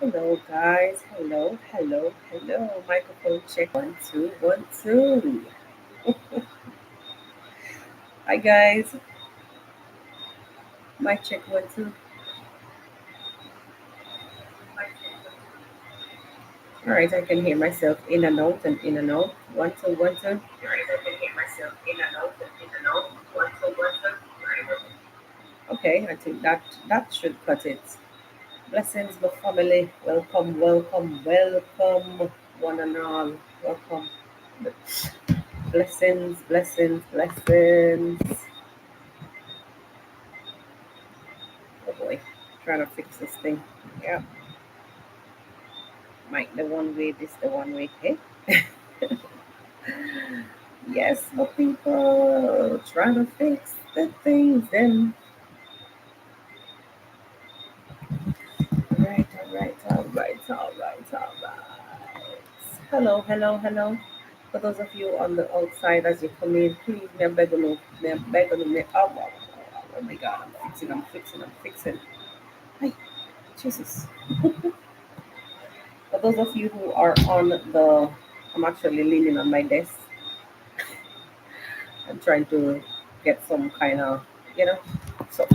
Hello, guys. Hello, hello, hello. Microphone check. One, two, one, two. Hi, guys. Mic check. One, two. All right, I can hear myself in and out and in and out. One, two, one, two. All right, I can hear myself in and out and in and out. One, two, one, two. Okay, I think that should cut it. Blessings, my family. Welcome, welcome, welcome, one and all. Welcome. Blessings, blessings, blessings. Oh boy, trying to fix this thing. Yeah, Mike, the one way, this the one way. Hey, yes, my people, trying to fix the things. Then, right, all right, all right, all right, all right. Hello, hello, hello. For those of you on the outside, as you come in, please, me beg you, me beg you, me. Oh, wow, oh my God, I'm fixing, I'm fixing, I'm fixing. Hi, Jesus. For those of you who are on the, I'm actually leaning on my desk. I'm trying to get some kind of, you know, some.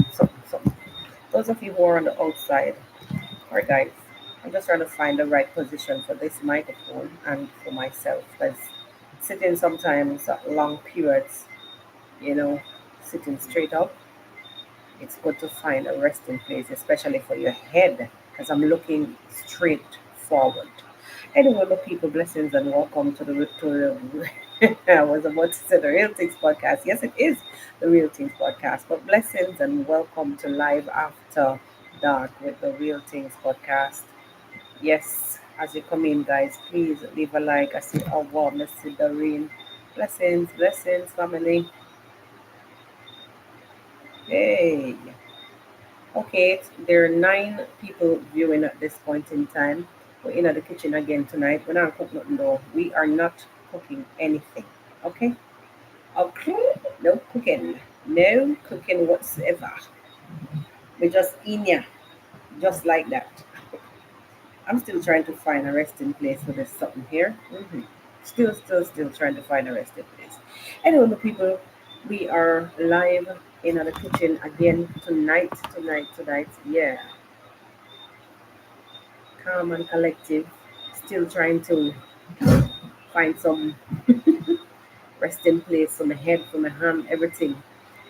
Those of you who are on the outside, or guys, I'm just trying to find the right position for this microphone and for myself. Because sitting sometimes long periods, you know, sitting straight up, it's good to find a resting place, especially for your head, because I'm looking straight forward. Anyway, my people, blessings and welcome I was about to say the Real Things podcast. Yes, it is the Real Things podcast, but blessings and welcome to Live After Dark with the Real Things podcast. Yes, as you come in, guys, please leave a like. I see a warm, I see Doreen. Blessings, blessings, family. Hey. Okay, there are 9 people viewing at this point in time. We're in at the kitchen again tonight. We're not cooking nothing though. We are not cooking anything. Okay? Okay. No cooking. No cooking whatsoever. We're just in here. Just like that. I'm still trying to find a resting place for this something here. Still trying to find a resting place. Anyway, the people, we are live in the kitchen again tonight. Yeah, calm and collective. Still trying to find some resting place for my head, for my hand, everything.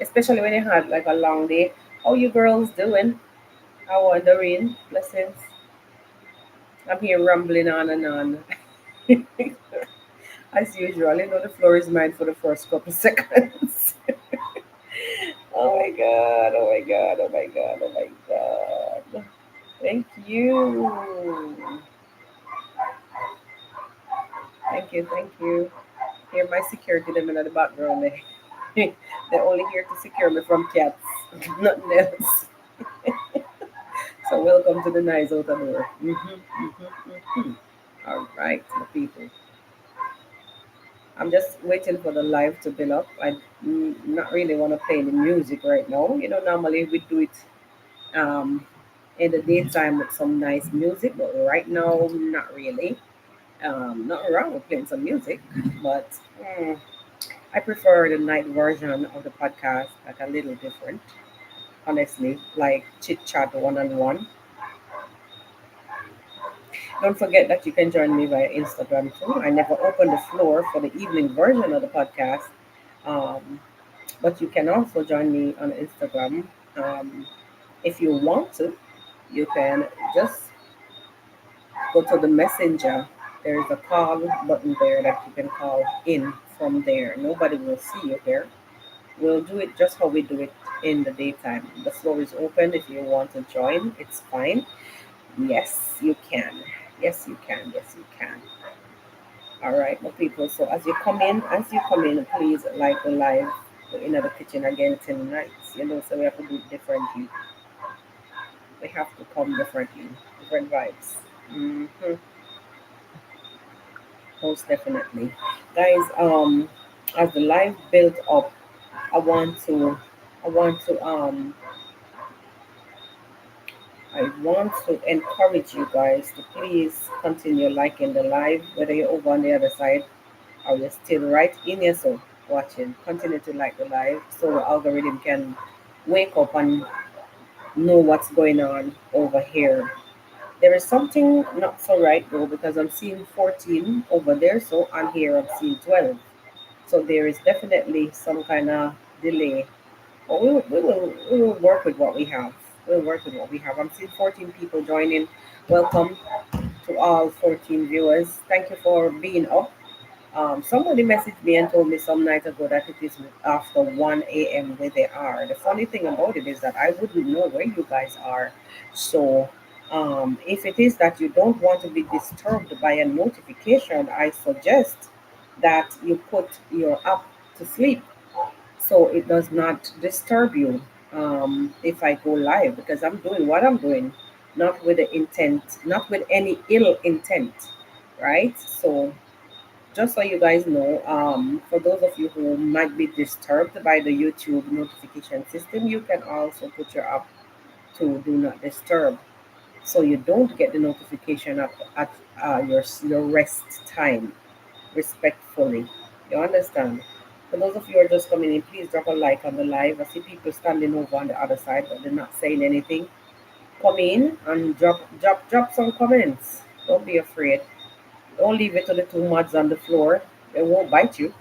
Especially when you had like a long day. How you girls doing? How are the rain? Blessings. I'm here rambling on and on. As usual, you know the floor is mine for the first couple seconds. Oh my god, oh my god, oh my god, oh my god. Thank you. Thank you. Hear my security them in the background. They're only here to secure me from cats, nothing else. So welcome to the nice outer door. All right, my people. I'm just waiting for the live to build up. I not really want to play any music right now. You know, normally we do it um, in the daytime with some nice music, but right now, not really. Nothing wrong with playing some music, but mm, I prefer the night version of the podcast, like a little different, honestly, like chit chat one on one. Don't forget that you can join me via Instagram too. I never opened the floor for the evening version of the podcast, um, but you can also join me on Instagram. If you want to, you can just go to the messenger. There's a call button there that you can call in from there. Nobody will see you there. We'll do it just how we do it in the daytime. The floor is open. If you want to join, it's fine. Yes, you can. Yes, you can. Yes, you can. All right, my people. So as you come in, please like the live. We're in the kitchen again tonight. You know, so we have to do it differently. We have to come differently, different vibes. Most definitely, guys. As the live built up, I want to, I want to I want to encourage you guys to please continue liking the live, whether you're over on the other side or you're still right in your soul watching. Continue to like the live so the algorithm can wake up and know what's going on over here. There is something not so right though because I'm seeing 14 over there, so on here I'm seeing 12. So there is definitely some kind of delay. But we will work with what we have. We'll work with what we have. I'm seeing 14 people joining. Welcome to all 14 viewers. Thank you for being up. Somebody messaged me and told me some night ago that it is after 1 a.m. where they are. The funny thing about it is that I wouldn't know where you guys are. So, if it is that you don't want to be disturbed by a notification, I suggest that you put your app to sleep so it does not disturb you if I go live because I'm doing what I'm doing, not with the intent, not with any ill intent, right? So just so you guys know, for those of you who might be disturbed by the YouTube notification system, you can also put your app to do not disturb so you don't get the notification at your rest time respectfully. You understand? For those of you who are just coming in, please drop a like on the live. I see people standing over on the other side, but they're not saying anything. Come in and drop some comments. Don't be afraid. Don't leave it to the two mods on the floor. They won't bite you.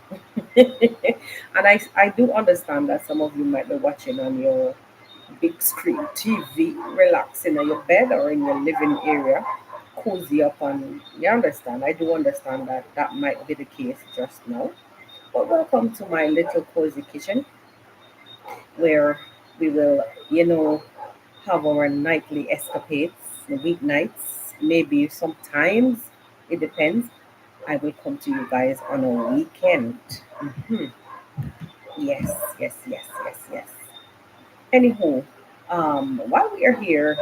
And I do understand that some of you might be watching on your big screen TV, relaxing in your bed or in your living area, cozy up on. You understand? I do understand that that might be the case just now. But welcome to my little cozy kitchen where we will, have our nightly escapades, the weeknights, maybe sometimes, it depends. I will come to you guys on a weekend. Mhm. Yes, yes, yes, yes, yes. Anywho, while we are here,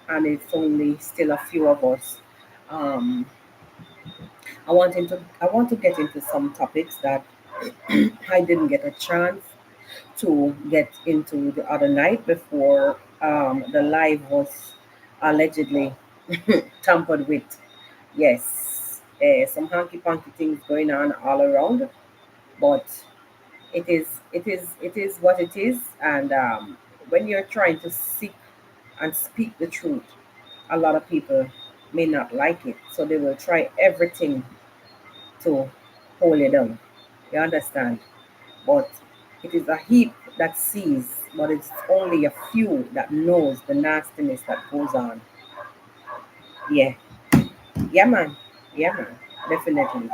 and it's only still a few of us, um, I want to get into some topics that I didn't get a chance to get into the other night before the live was allegedly tampered with. Yes, some hanky panky things going on all around, but it is what it is. And when you're trying to seek and speak the truth, a lot of people may not like it, so they will try everything to hold it down. You understand? But it is a heap that sees, but it's only a few that knows the nastiness that goes on. Yeah, yeah, man. Yeah, man. Definitely.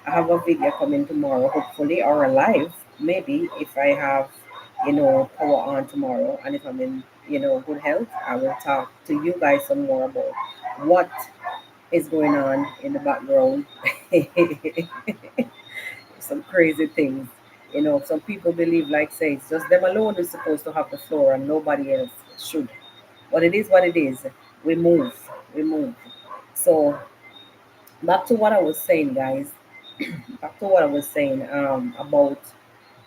I have a video coming tomorrow, hopefully, or a live, maybe, if I have, power on tomorrow. And if I'm in, good health, I will talk to you guys some more about what is going on in the background. Some crazy things. Some people believe, like, say, it's just them alone is supposed to have the floor and nobody else should. But it is what it is. We move. We move. So, back to what I was saying, guys. Back to what I was saying about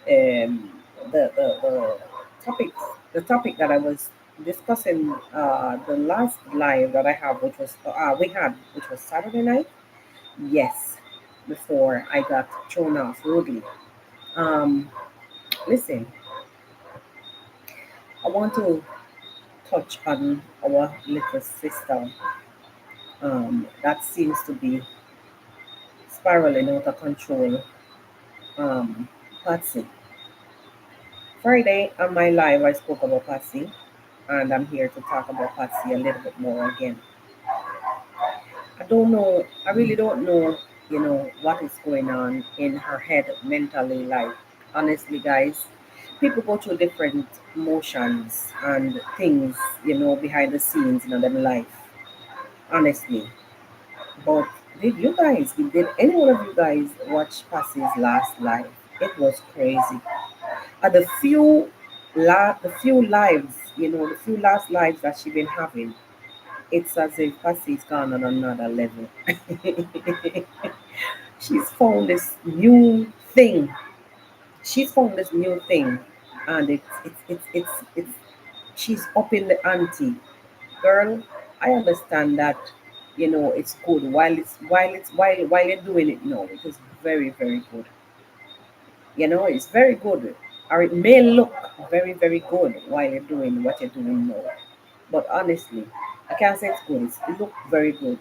the topic the topic that I was discussing the last live that I have, which was we had, which was Saturday night. Yes, before I got thrown off rudely. Um, Listen, I want to touch on our little sister that seems to be spiraling out of control. Um, Patsy. Friday on my live, I spoke about Patsy, and I'm here to talk about Patsy a little bit more again. I don't know, I really don't know, what is going on in her head mentally. Like, honestly, guys, people go through different emotions and things, behind the scenes in their life, honestly. But did any one of you guys watch Passy's last live? It was crazy. The few lives, the few last lives that she been having, it's as if Passy's gone on another level. She's found this new thing. She's found this new thing, and it's she's up in the ante. Girl, I understand that, it's good while you're doing it now. It is very, very good. It's very good. Or it may look very, very good while you're doing what you're doing now. But honestly, I can't say it's good. It look very good.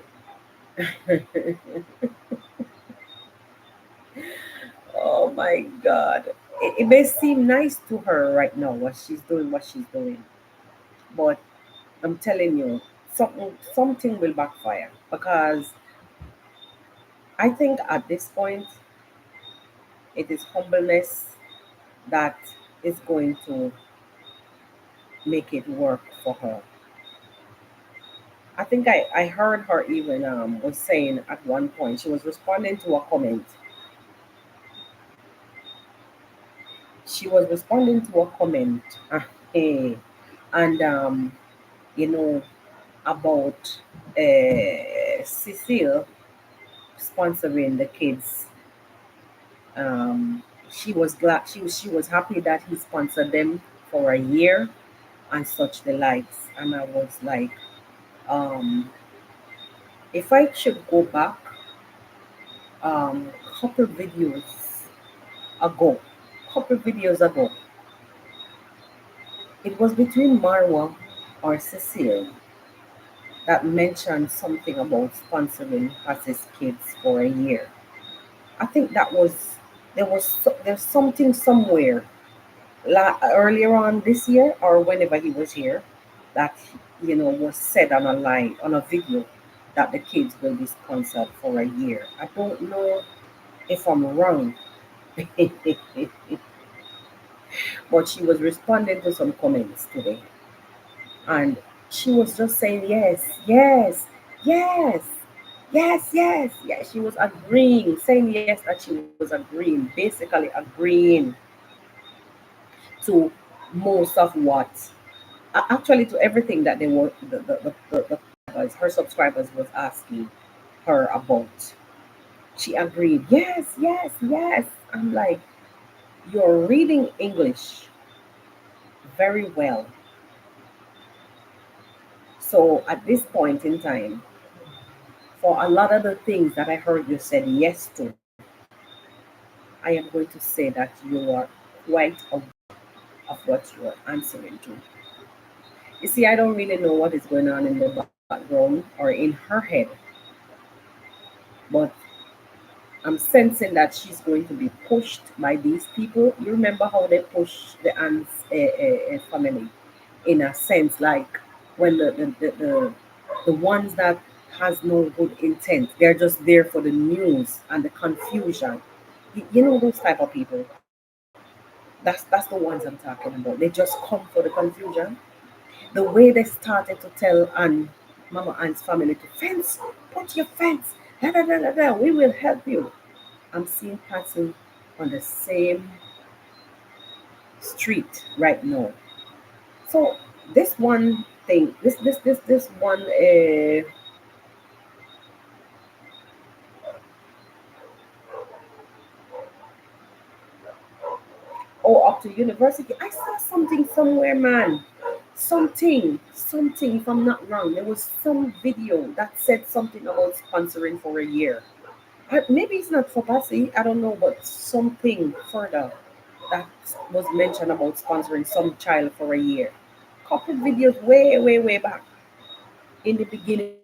Oh my God. It may seem nice to her right now what she's doing. But I'm telling you, something will backfire because I think at this point it is humbleness that is going to make it work for her. I think I heard her even was saying at one point she was responding to a comment. She was responding to a comment, hey, and you know about Cecile sponsoring the kids. She was glad she was happy that he sponsored them for a year and such the likes. And I was like, um, if I should go back, couple videos ago, couple videos ago, it was between Marwa or Cecile that mentioned something about sponsoring Has's kids for a year. I think that was there's something somewhere earlier on this year or whenever he was here that was said on a line on a video that the kids will be sponsored for a year. I don't know if I'm wrong, but she was responding to some comments today, and she was just saying yes, yes, yes, yes, yes, yes. She was agreeing, saying yes that she was agreeing, basically agreeing to most of what actually to everything that they were her subscribers was asking her about. She agreed, yes, yes, yes. I'm like, you're reading English very well. So at this point in time, for a lot of the things that I heard you said yes to, I am going to say that you are quite aware of what you are answering to. You see, I don't really know what is going on in the background or in her head, but I'm sensing that she's going to be pushed by these people. You remember how they push the Ants family in a sense, like when the ones that has no good intent, they're just there for the news and the confusion. You know those type of people. That's the ones I'm talking about. They just come for the confusion. The way they started to tell Mama Ann's family to fence, put your fence, da da da da da. We will help you. I'm seeing passing on the same street right now. So this one thing, this one, oh, up to university. I saw something somewhere, man. Something. If I'm not wrong, there was some video that said something about sponsoring for a year. Maybe it's not for Passy, I don't know, but something further that was mentioned about sponsoring some child for a year. Couple videos way, way, way back in the beginning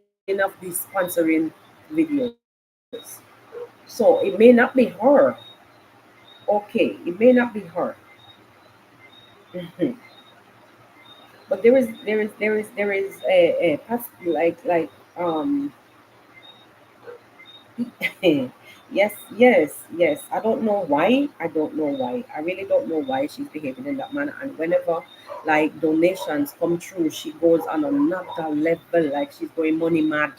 of these sponsoring videos. So it may not be her. Okay, it may not be her. Mhm. But there is like yes. I don't know why. I don't know why. I really don't know why she's behaving in that manner. And whenever like donations come through, she goes on another level. Like she's going money mad.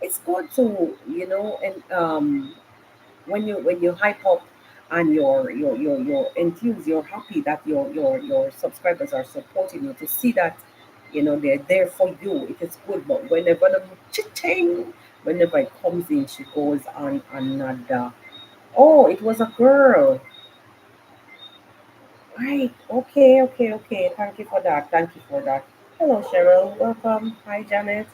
It's good to and when you hype up and you're enthused, you're happy that your subscribers are supporting you to see that they're there for you. It is good, but whenever the ching, whenever it comes in, she goes on another. Oh, it was a girl. Right. Okay. Thank you for that. Thank you for that. Hello, Cheryl. Welcome. Hi, Janet.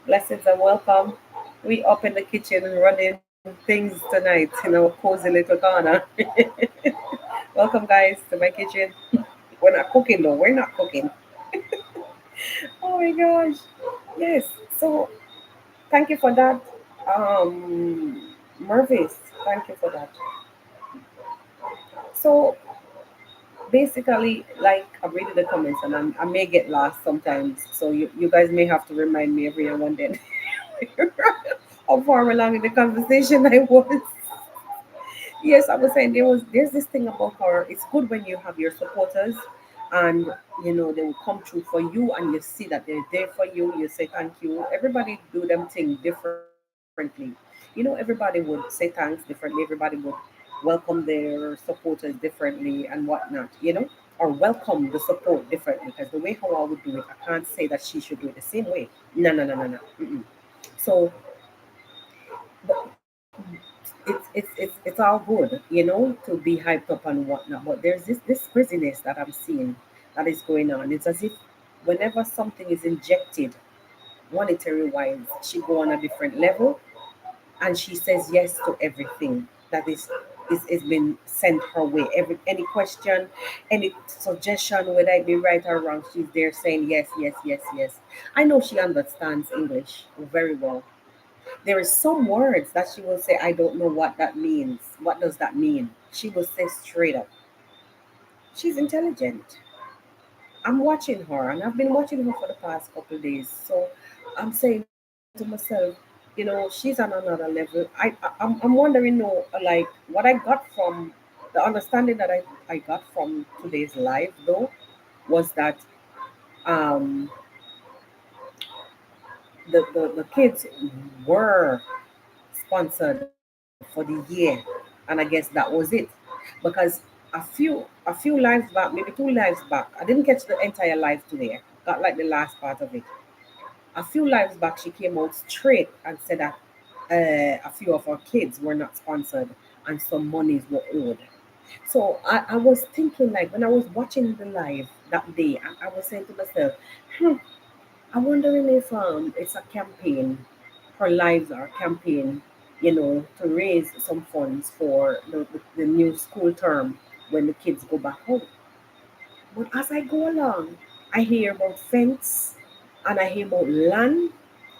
Blessings and welcome. We up in the kitchen and running things tonight in our cozy little corner. Welcome, guys, to my kitchen. We're not cooking, though. We're not cooking. Oh my gosh. Yes. So, thank you for that. Mervis, thank you for that. So, basically, like, I'm reading the comments and I may get lost sometimes. So, you guys may have to remind me every now and then how far along in the conversation I was. Yes, I was saying there's this thing about her. It's good when you have your supporters, and they will come through for you, and you see that they're there for you. You say thank you. Everybody do them thing differently. Everybody would say thanks differently. Everybody would welcome their supporters differently and whatnot. Or welcome the support differently. Because the way how I would do it, I can't say that she should do it the same way. No, no, no, no, no. Mm-mm. So it's all good, to be hyped up and whatnot. But there's this craziness that I'm seeing that is going on. It's as if whenever something is injected, monetary wise, she go on a different level and she says yes to everything that is been sent her way. Any question, any suggestion, whether it be right or wrong, she's there saying yes, yes, yes, yes. I know she understands English very well. There is some words that she will say, I don't know what that means. What does that mean? She will say straight up. She's intelligent. I'm watching her, and I've been watching her for the past couple of days. So I'm saying to myself, she's on another level. I'm wondering, like what I got from the understanding that I got from today's live, though, was that um, the kids were sponsored for the year, and I guess that was it, because a few lives back, maybe 2 lives back, I didn't catch the entire live today. Got like the last part of it. A few lives back, she came out straight and said that a few of our kids were not sponsored and some monies were owed. So I was thinking, like, when I was watching the live that day, I was saying to myself, hmm, I'm wondering if it's a campaign, her lives are a campaign, to raise some funds for the new school term when the kids go back home. But as I go along, I hear about fence and I hear about land.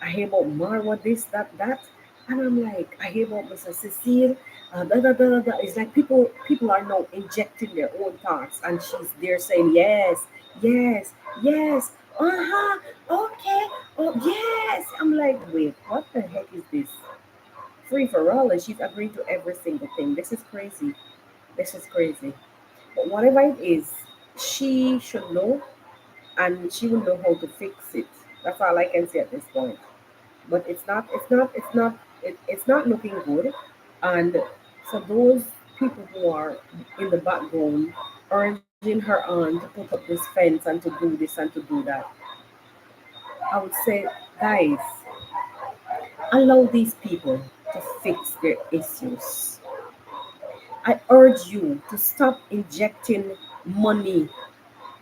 I hear about Marwa, this, that, that. And I'm like, I hear about Mr. Cecile. Da, da, da, da, da. It's like people are now injecting their own thoughts, and she's there saying yes, yes, yes, uh-huh, okay, oh yes. I'm like, wait, what the heck is this? Free for all, and she's agreeing to every single thing. This is crazy. This is crazy. But whatever it is, she should know and she will know how to fix it. That's all I can say at this point. But it's not looking good. And for those people who are in the background urging her on to put up this fence and to do this and to do that, I would say, guys, allow these people to fix their issues. I urge you to stop injecting money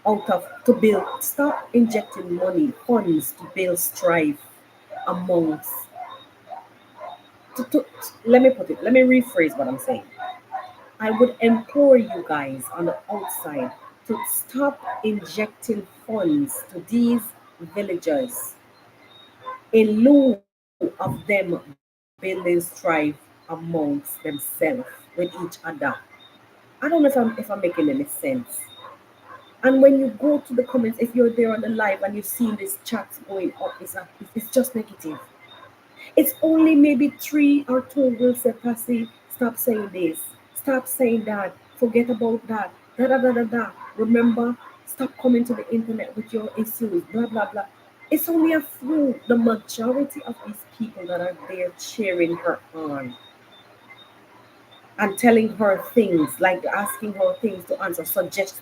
out of to build stop injecting money funds to build strife amongst let me rephrase what I'm saying. I would implore you guys on the outside to stop injecting funds to these villagers in lieu of them building strife amongst themselves with each other. I don't know if I'm making any sense. And when you go to the comments, if you're there on the live and you've seen this chat going up, it's just negative. It's only maybe three or two will say, Passy, stop saying this, stop saying that, forget about that, da da da da da. Remember, stop coming to the internet with your issues, blah blah blah. It's only a few. The majority of these people that are there cheering her on and telling her things, like asking her things to answer, suggest.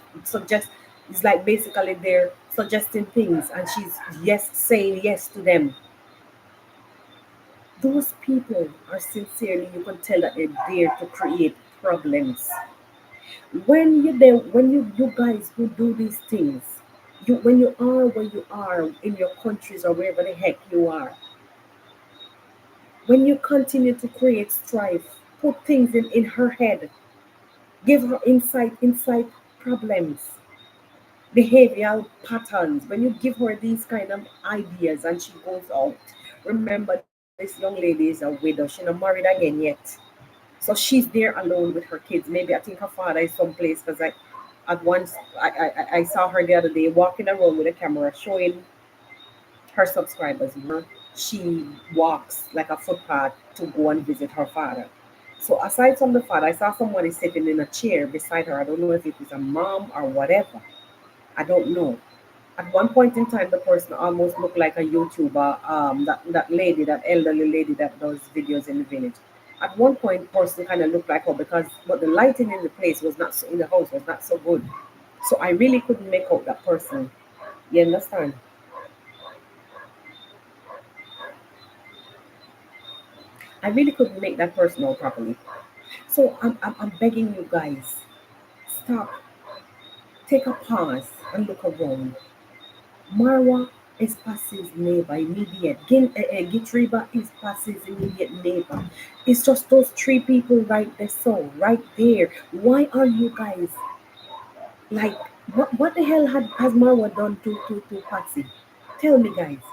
It's like basically they're suggesting things, and she's yes saying yes to them. Those people are sincerely, you can tell that they're there to create problems. When you guys who do these things, You, when you are where you are in your countries or wherever the heck you are, when you continue to create strife, put things in her head, give her insight problems, behavioral patterns, when you give her these kind of ideas and she goes out, remember this young lady is a widow, she's not married again yet. So she's there alone with her kids. Maybe I think her father is someplace because I at once I saw her the other day walking around with a camera showing her subscribers where she walks like a footpath to go and visit her father. So aside from the father, I saw somebody sitting in a chair beside her. I don't know if it was a mom or whatever. I don't know. At one point in time, the person almost looked like a YouTuber. That lady, that elderly lady that does videos in the village. At one point, person kind of looked like her because, but the lighting in the place was not so, in the house was not so good. So I really couldn't make out that person. You understand? I really couldn't make that person out properly. So I'm begging you guys, stop, take a pause and look around. Marwa is Pass's neighbor, immediate. Gitriba is Pass's immediate neighbor. It's just those three people right there, so right there. Why are you guys like, what the hell has Marwa done to Patsy? Tell me, guys.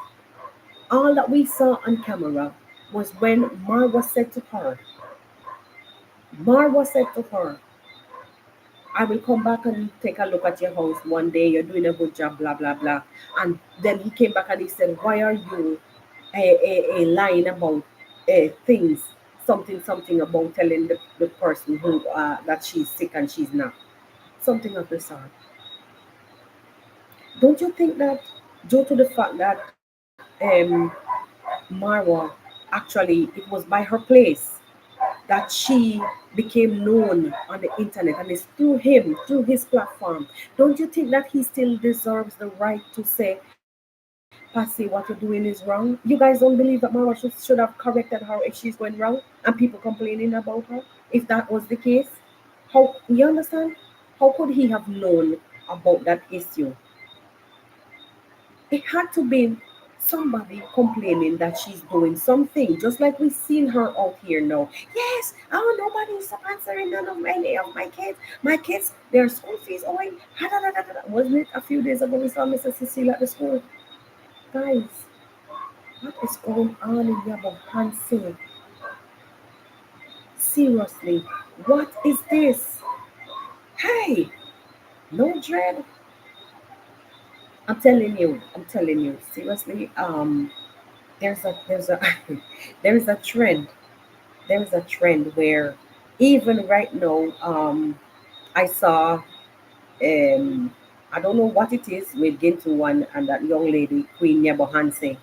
All that we saw on camera was when Marwa said to her, I will come back and take a look at your house one day. You're doing a good job, blah, blah, blah. And then he came back and he said, why are you lying about things, something about telling the person who that she's sick and she's not? Something of the sort. Don't you think that due to the fact that Marwa actually, it was by her place that she became known on the internet and it's through him, through his platform. Don't you think that he still deserves the right to say, Passy, what you're doing is wrong? You guys don't believe that Mara should have corrected her if she's going wrong and people complaining about her? If that was the case, how you understand? How could he have known about that issue? It had to be somebody complaining that she's doing something, just like we've seen her out here now. Yes, oh, nobody's sponsoring none of any of my kids. My kids, their school fees owing. Wasn't it a few days ago we saw Mrs. Cecile at the school? Guys, what is going on in Yabohansi? Seriously, what is this? Hey, no dread. I'm telling you, seriously, there's a there's a trend there's a trend where even right now I saw I don't know what it is with Gintu one and that young lady Queen Nyabohanse.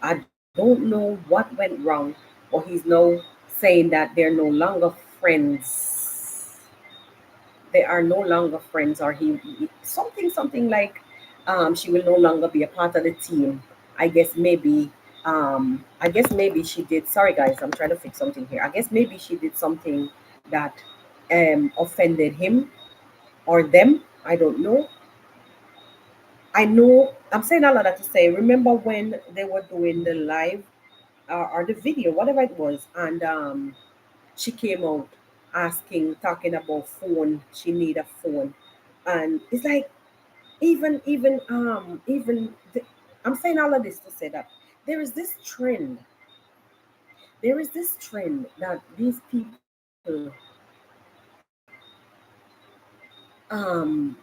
I don't know what went wrong, but he's now saying that they're no longer friends. They are no longer friends, or something like she will no longer be a part of the team. I guess maybe she did. Sorry guys, I'm trying to fix something here. I guess maybe she did something that offended him or them. I don't know. I know I'm saying all of that to say. Remember when they were doing the live or the video, whatever it was, and she came out asking, talking about phone. She need a phone, and it's like I'm saying all of this to say that there is this trend there is this trend that these people um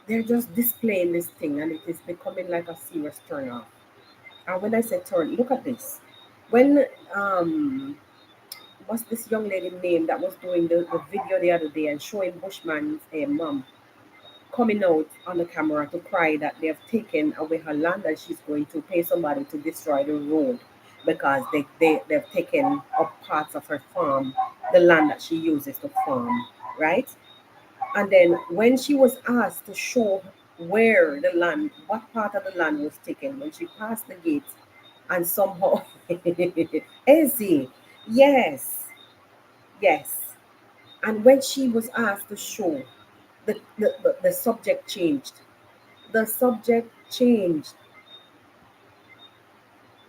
they're just displaying this thing and it is becoming like a serious turn off. And when I say turn, look at this. When what's this young lady name that was doing the video the other day and showing Bushman's mom coming out on the camera to cry that they have taken away her land and she's going to pay somebody to destroy the road because they've taken up parts of her farm, the land that she uses to farm, right? And then when she was asked to show where the land, what part of the land was taken, when she passed the gate and somehow, Ezzy, yes, yes. And when she was asked to show, the subject changed. the subject changed.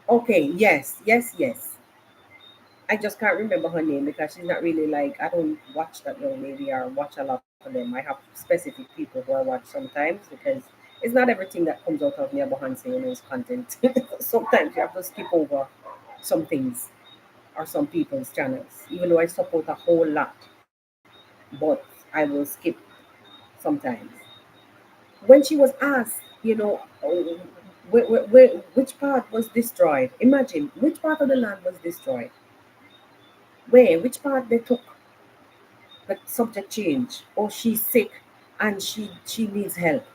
Okay, yes, yes, yes. I just can't remember her name because she's not really like, I don't watch that young lady or watch a lot of them. I have specific people who I watch sometimes because it's not everything that comes out of me about Hansi, is content. Sometimes you have to skip over some things or some people's channels, even though I support a whole lot, but I will skip sometimes. When she was asked, which part was destroyed? Imagine which part of the land was destroyed. Where? Which part they took the subject change? Or she's sick and she needs help.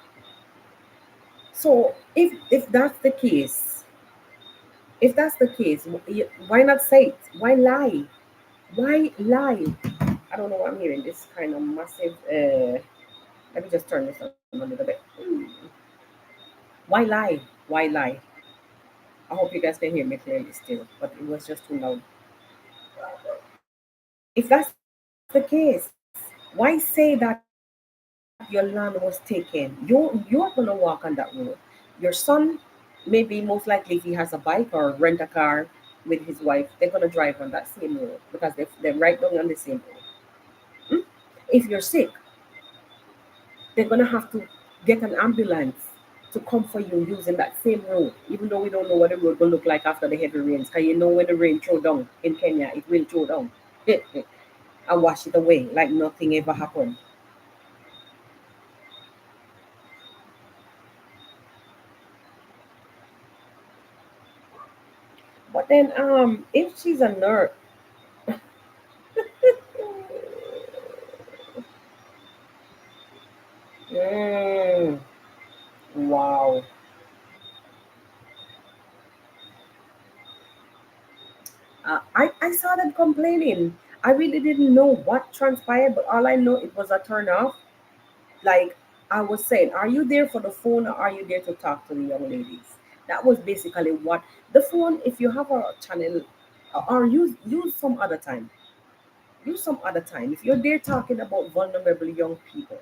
So if that's the case, why not say it? Why lie? Why lie? I don't know what I'm hearing. This kind of massive. Let me just turn this on a little bit. Why lie? Why lie? I hope you guys can hear me clearly still, but it was just too loud. If that's the case, why say that your land was taken? You're gonna walk on that road. Your son, maybe most likely if he has a bike or rent a car with his wife, they're gonna drive on that same road because they're right down on the same road. Hmm? If you're sick, they're gonna have to get an ambulance to come for you using that same road, even though we don't know what the road will look like after the heavy rains. Because when the rain throw down in Kenya, it will throw down and wash it away like nothing ever happened. But then, if she's a nurse, mm, wow. I saw them complaining. I really didn't know what transpired, but all I know it was a turn off. Like I was saying, are you there for the phone or are you there to talk to the young ladies? That was basically what the phone. If you have a channel, or use some other time. Use some other time. If you're there talking about vulnerable young people,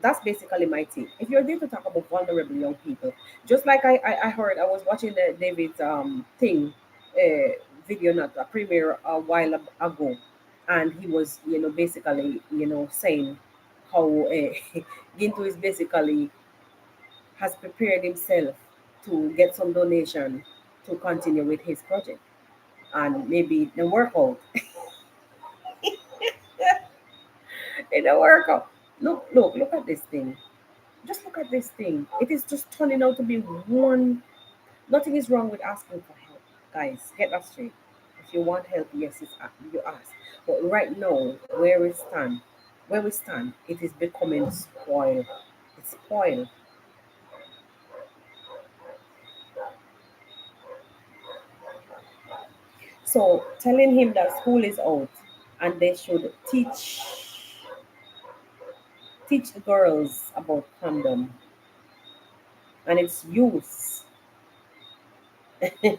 that's basically my take. If you're there to talk about vulnerable young people, just like I heard, I was watching the David's thing, video, not a premiere a while ago, and he was basically saying how Ginto is basically has prepared himself to get some donation to continue with his project and maybe the workout. In the workout. Look at this thing. Just look at this thing. It is just turning out to be one. Nothing is wrong with asking for help, guys. Get that straight. If you want help, yes, you ask. But right now, where we stand, it is becoming spoiled. It's spoiled. So telling him that school is out and they should teach the girls about condom and its use. And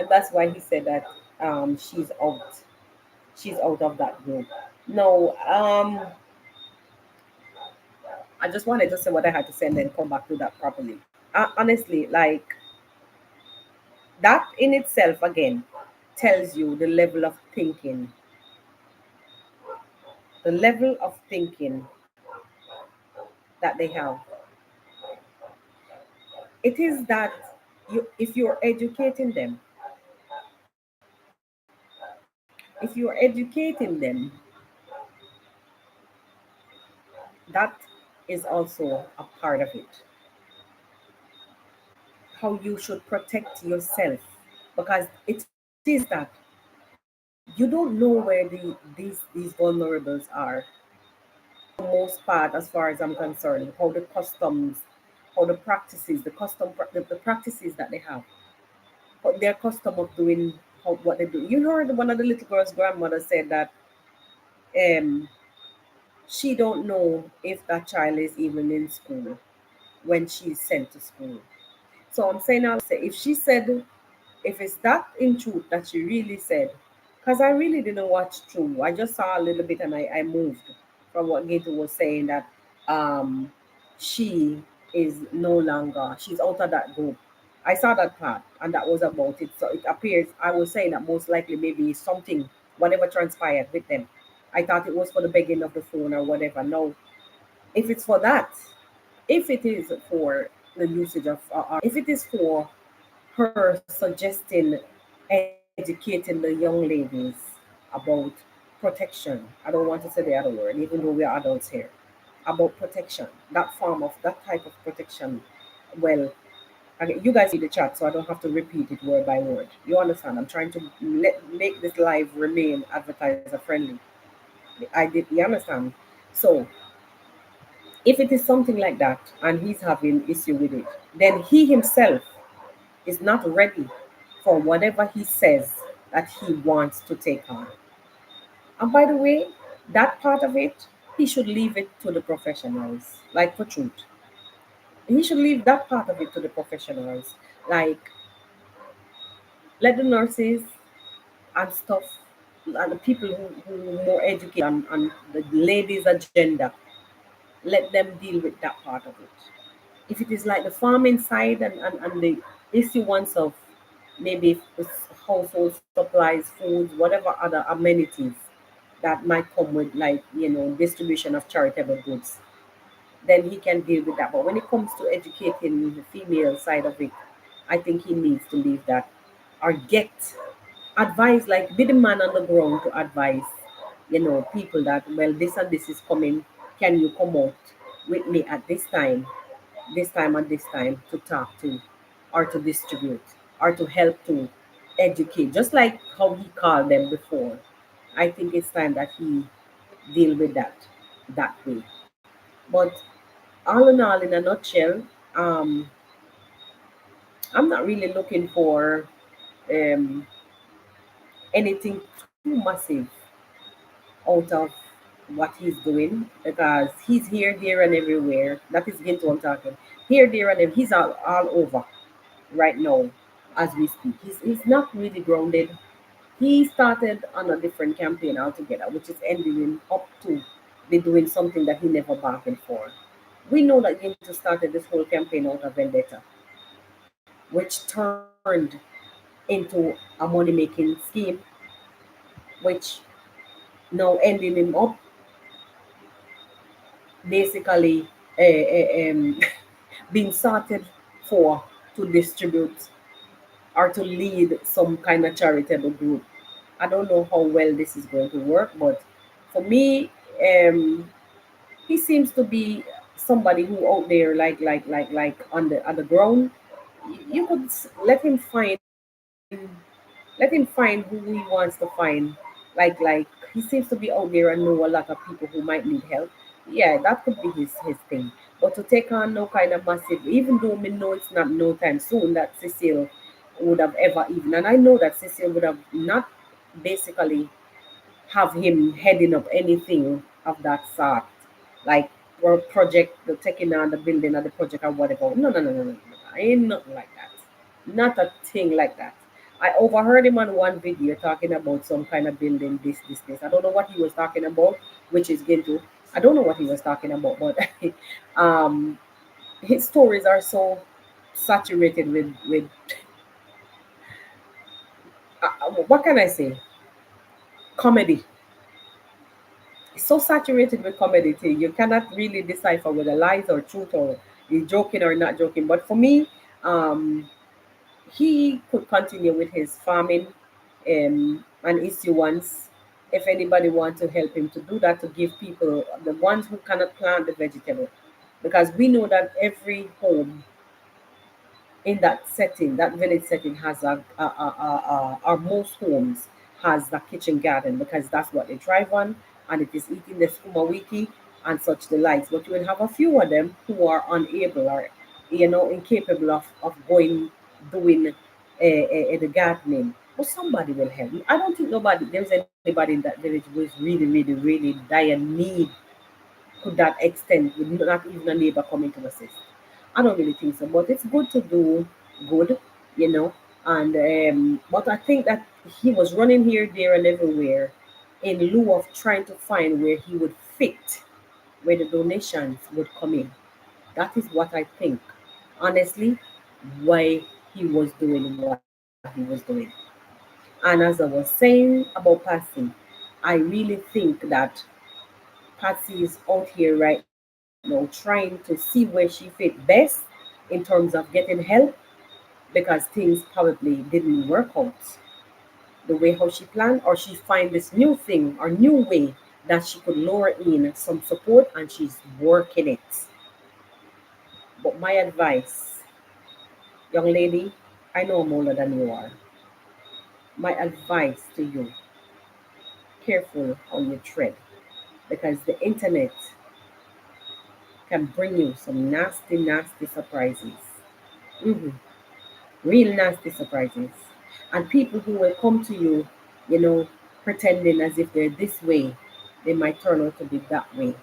that's why he said that she's out. She's out of that group. No, I just wanted to say what I had to say and then come back to that properly. Honestly, like that in itself again tells you the level of thinking that they have. It is that if you're educating them, if you're educating them, that is also a part of it. How you should protect yourself, because it is that you don't know where these vulnerables are for the most part, as far as I'm concerned. How the customs, how the practices, the practices that they have, but their custom of doing what they do. You heard one of the little girl's grandmother said that um she don't know if that child is even in school when she's sent to school. So I'm saying, I'll say, if she said, if it's that in truth that she really said, because I really didn't watch through. I just saw a little bit and I moved. from what Gato was saying, that um, she is no longer, she's out of that group. I saw that part, and that was about it. So it appears, I was saying that most likely maybe something, whatever transpired with them. I thought it was for the begging of the phone or whatever. No, if it's for that, if it is for the usage of, if it is for her suggesting educating the young ladies about protection. I don't want to say the other word, even though we are adults here. About protection, that form of that type of protection. Well, you guys see the chat, so I don't have to repeat it word by word. You understand? I'm trying to make this live remain advertiser friendly. I did. You understand? So if it is something like that, and he's having issue with it, then he himself is not ready for whatever he says that he wants to take on. And by the way, that part of it, he should leave it to the professionals, like for truth. He should leave that part of it to the professionals, like let the nurses and stuff, and the people who are more educated on the ladies' agenda, let them deal with that part of it. If it is like the farming side and the issue ones of maybe household supplies, foods, whatever other amenities that might come with, like, distribution of charitable goods, then he can deal with that. But when it comes to educating the female side of it, I think he needs to leave that, or get advice, like be the man on the ground to advise, people that, well, this and this is coming. Can you come out with me at this time and this time, to talk to, or to distribute, or to help to educate, just like how he called them before. I think it's time that he deal with that way. But all in all, in a nutshell, um, I'm not really looking for um, anything too massive out of what he's doing, because he's here, there, and everywhere. That is Ginto I'm talking. Here, there, and he's all over right now as we speak. He's not really grounded. He started on a different campaign altogether, which is ending him up to be doing something that he never bargained for. We know that Ginto started this whole campaign out of vendetta, which turned into a money making scheme, which now ending him up basically being sorted for to distribute or to lead some kind of charitable group. I don't know how well this is going to work, but for me, he seems to be somebody who out there, like on the ground. You could let him find who he wants to find. Like he seems to be out there and know a lot of people who might need help. Yeah, that could be his thing. But to take on no kind of massive, even though we know it's not no time soon that Cecile would have ever even, and I know that Cecile would have not basically have him heading up anything of that sort, like project, the taking on the building or the project or whatever. No, no, no, no, no, no. Ain't nothing like that. Not a thing like that. I overheard him on one video talking about some kind of building, this. I don't know what he was talking about, which is Ginto. I don't know what he was talking about, but um, his stories are so saturated with what can I say? Comedy. It's so saturated with comedy too. You cannot really decipher whether lies or truth, or he's joking or not joking. But for me, um, he could continue with his farming and issue ones. If anybody wants to help him to do that, to give people, the ones who cannot plant the vegetable, because we know that every home in that setting, that village setting, has or most homes has a kitchen garden, because that's what they thrive on, and it is eating the skuma wiki and such the likes. But you will have a few of them who are unable, or incapable of going doing the gardening. But somebody will help. I don't think there's anybody in that village who is really, really, really dire need to that extent, with not even a neighbor coming to assist. I don't really think so, but it's good to do good, you know. And but I think that he was running here, there, and everywhere in lieu of trying to find where he would fit where the donations would come in. That is what I think, honestly, why he was doing what he was doing. And as I was saying about Patsy, I really think that Patsy is out here right now trying to see where she fit best in terms of getting help because things probably didn't work out the way how she planned, or she find this new thing or new way that she could lure in some support and she's working it. But my advice, young lady, I know I'm older than you are. My advice to you, careful on your tread because the internet can bring you some nasty, nasty surprises. hmm Real nasty surprises. And people who will come to you, you know, pretending as if they're this way, they might turn out to be that way.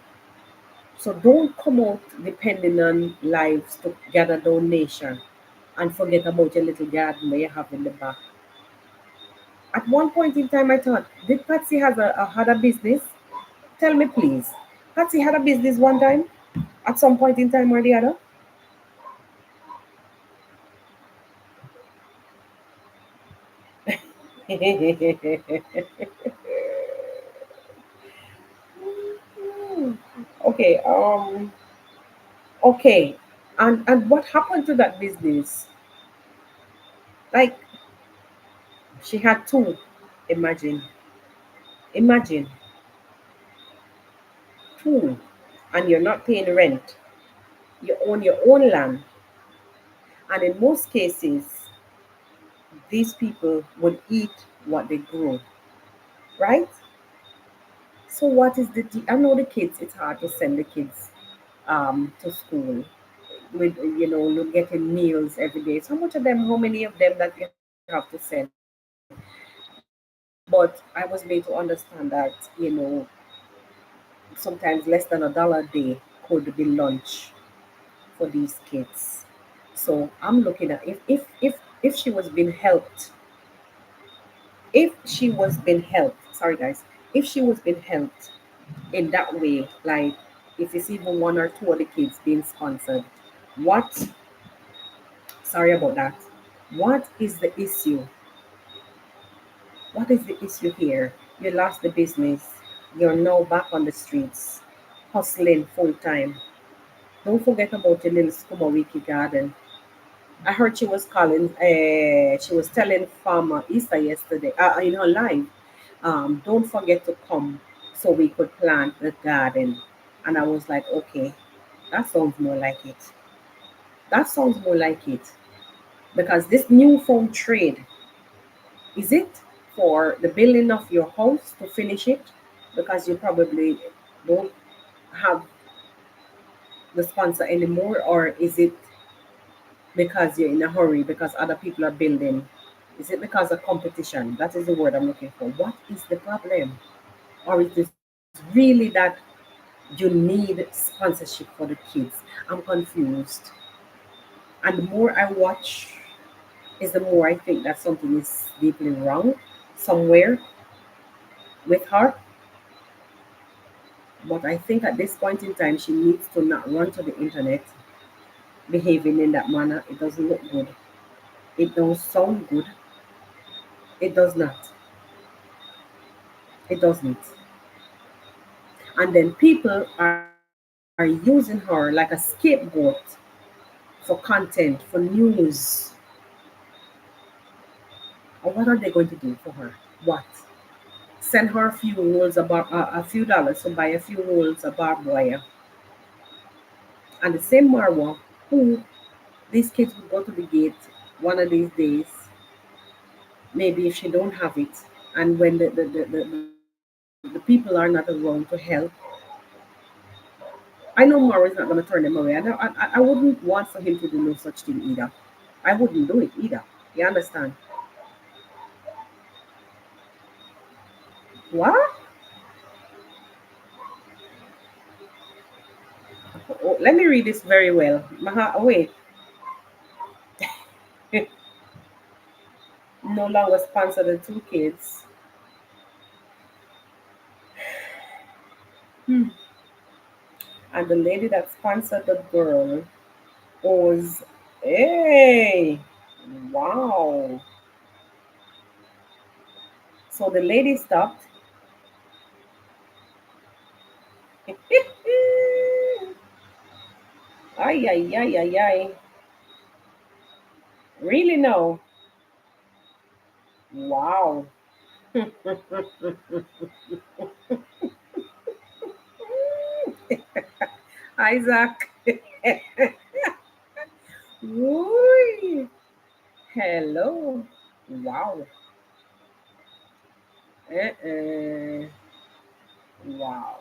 So don't come out depending on lives to gather donation and forget about your little garden that you have in the back. At one point in time, I thought, did Patsy has had a business? Tell me, please. Patsy had a business one time, at some point in time or the other. Okay. Okay. And what happened to that business? Like she had two. Imagine, imagine two, and you're not paying rent. You own your own land, and in most cases, these people would eat what they grow, right? So what is I know the kids. It's hard to send the kids to school with getting meals every day. So much of them, how many of them that you have to send? But I was made to understand that sometimes less than $1 a day could be lunch for these kids. So I'm looking at if she was being helped, if she was being helped, sorry guys, if she was being helped in that way, like if it's even one or two of the kids being sponsored, what, sorry about that, what is the issue? What is the issue here? You lost the business. You're now back on the streets, hustling full time. Don't forget about your little Skumawiki garden. I heard she was calling, she was telling Farmer Easter yesterday, in her live, don't forget to come so we could plant the garden. And I was like, okay, that sounds more like it. That sounds more like it. Because this newfound trade, is it for the building of your house to finish it? Because you probably don't have the sponsor anymore, or is it because you're in a hurry because other people are building? Is it because of competition? That is the word I'm looking for. What is the problem? Or is it really that you need sponsorship for the kids? I'm confused. And the more I watch, is the more I think that something is deeply wrong somewhere with her. But I think at this point in time, she needs to not run to the internet behaving in that manner. It doesn't look good. It don't sound good. It does not. It doesn't. And then people are using her like a scapegoat for content, for news. And what are they going to do for her? What? Send her a few dollars to buy a few rolls of barbed wire. And the same Marwa who these kids would go to the gate one of these days, maybe if she don't have it, and when the people are not around to help, I know Mara is not going to turn them away. I wouldn't want for him to do no such thing either. I wouldn't do it either. You understand? What? Oh, let me read this very well. Wait. No longer sponsor the two kids. And the lady that sponsored the girl was, hey, wow. So the lady stopped. Ay, ay, ay, ay, ay. Really? No. Wow. Isaac. Woo. Hello. Wow. Uh-uh. Wow.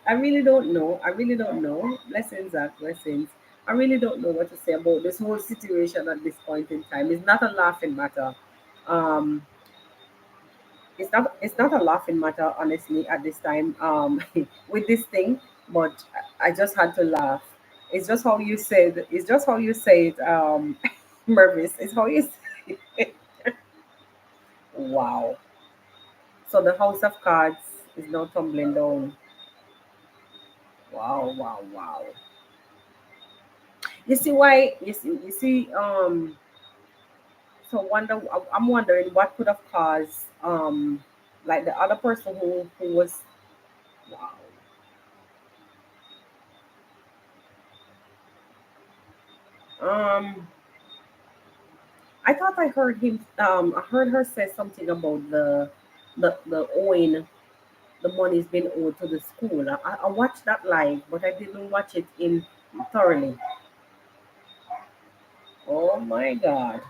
I really don't know. I really don't know. Blessings, Zach. Blessings. I really don't know what to say about this whole situation at this point in time. It's not a laughing matter. Um, it's not a laughing matter, honestly, at this time. With this thing, but I just had to laugh. It's just how you said. It's just how you say it, Mervis. It's how you say it. Wow. So the house of cards is now tumbling down. Wow, wow, wow. You see why? You see. So I'm wondering what could have caused like the other person who was wow. Um, I thought I heard him. I heard her say something about the owing the money's been owed to the school. I watched that live, but I didn't watch it in thoroughly. Oh my God.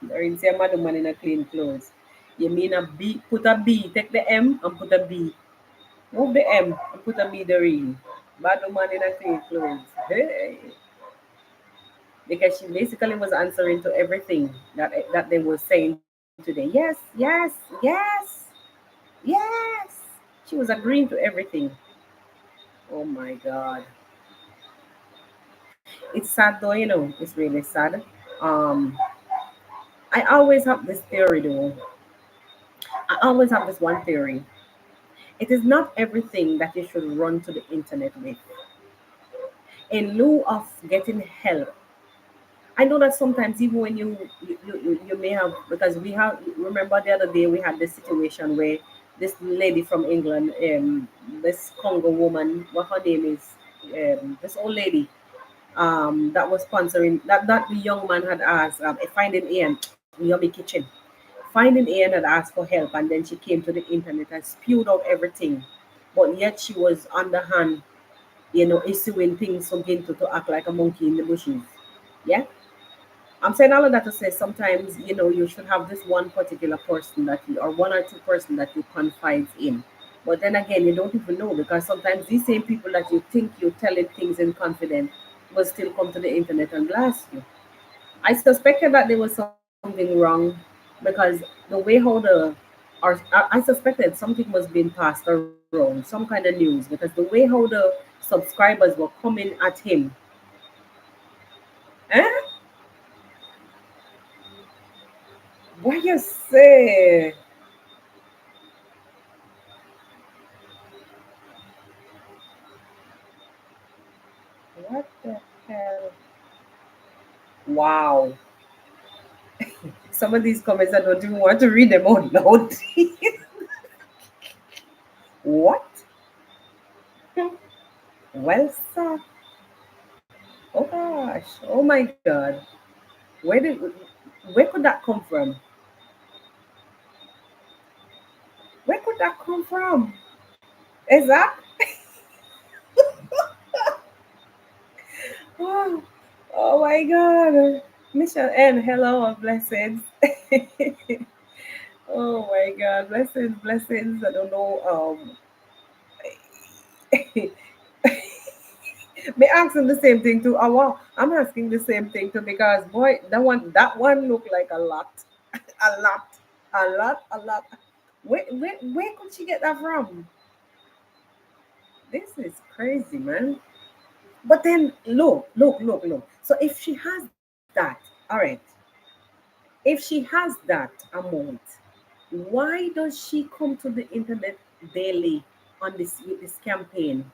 There is a man woman in a clean clothes. You mean a B? Put a B. Take the M and put a B. Move the M and put a B the ring. Bad woman in a clean clothes. Hey. Because she basically was answering to everything that they were saying today. Yes, yes, yes, yes. She was agreeing to everything. Oh my God. It's sad though, it's really sad. Um, I always have this theory though. I always have this one theory. It is not everything that you should run to the internet with. In lieu of getting help, I know that sometimes even when you may have because we have remember the other day we had this situation where this lady from England, this Congo woman, what her name is, this old lady, that was sponsoring that the young man had asked, finding Ian, yummy kitchen, finding Ian had asked for help, and then she came to the internet and spewed out everything, but yet she was underhand, issuing things for Ginto to act like a monkey in the bushes. Yeah, I'm saying all of that to say sometimes, you should have this one particular person that you, or one or two person that you confide in. But then again, you don't even know because sometimes these same people that you think you're telling things in confidence will still come to the internet and blast you. I suspected that there was something wrong because the way how I suspected something was being passed around, some kind of news, because the way how the subscribers were coming at him. Eh? What you say? What the hell? Wow. Some of these comments I don't even want to read them out loud. What? Well, sir. Oh gosh. Oh my God. Where did where could that come from? Where could that come from? Is that? Oh, oh my God. Michelle N, hello and blessings. Oh my God, blessings, blessings. I don't know. Me asking the same thing too. Oh wow, I'm asking the same thing too because boy, that one looked like a lot, a lot, a lot, a lot. Where could she get that from? This is crazy, man. But then look, look, look, look. So if she has that, all right. If she has that amount, Why does she come to the internet daily on this with this campaign?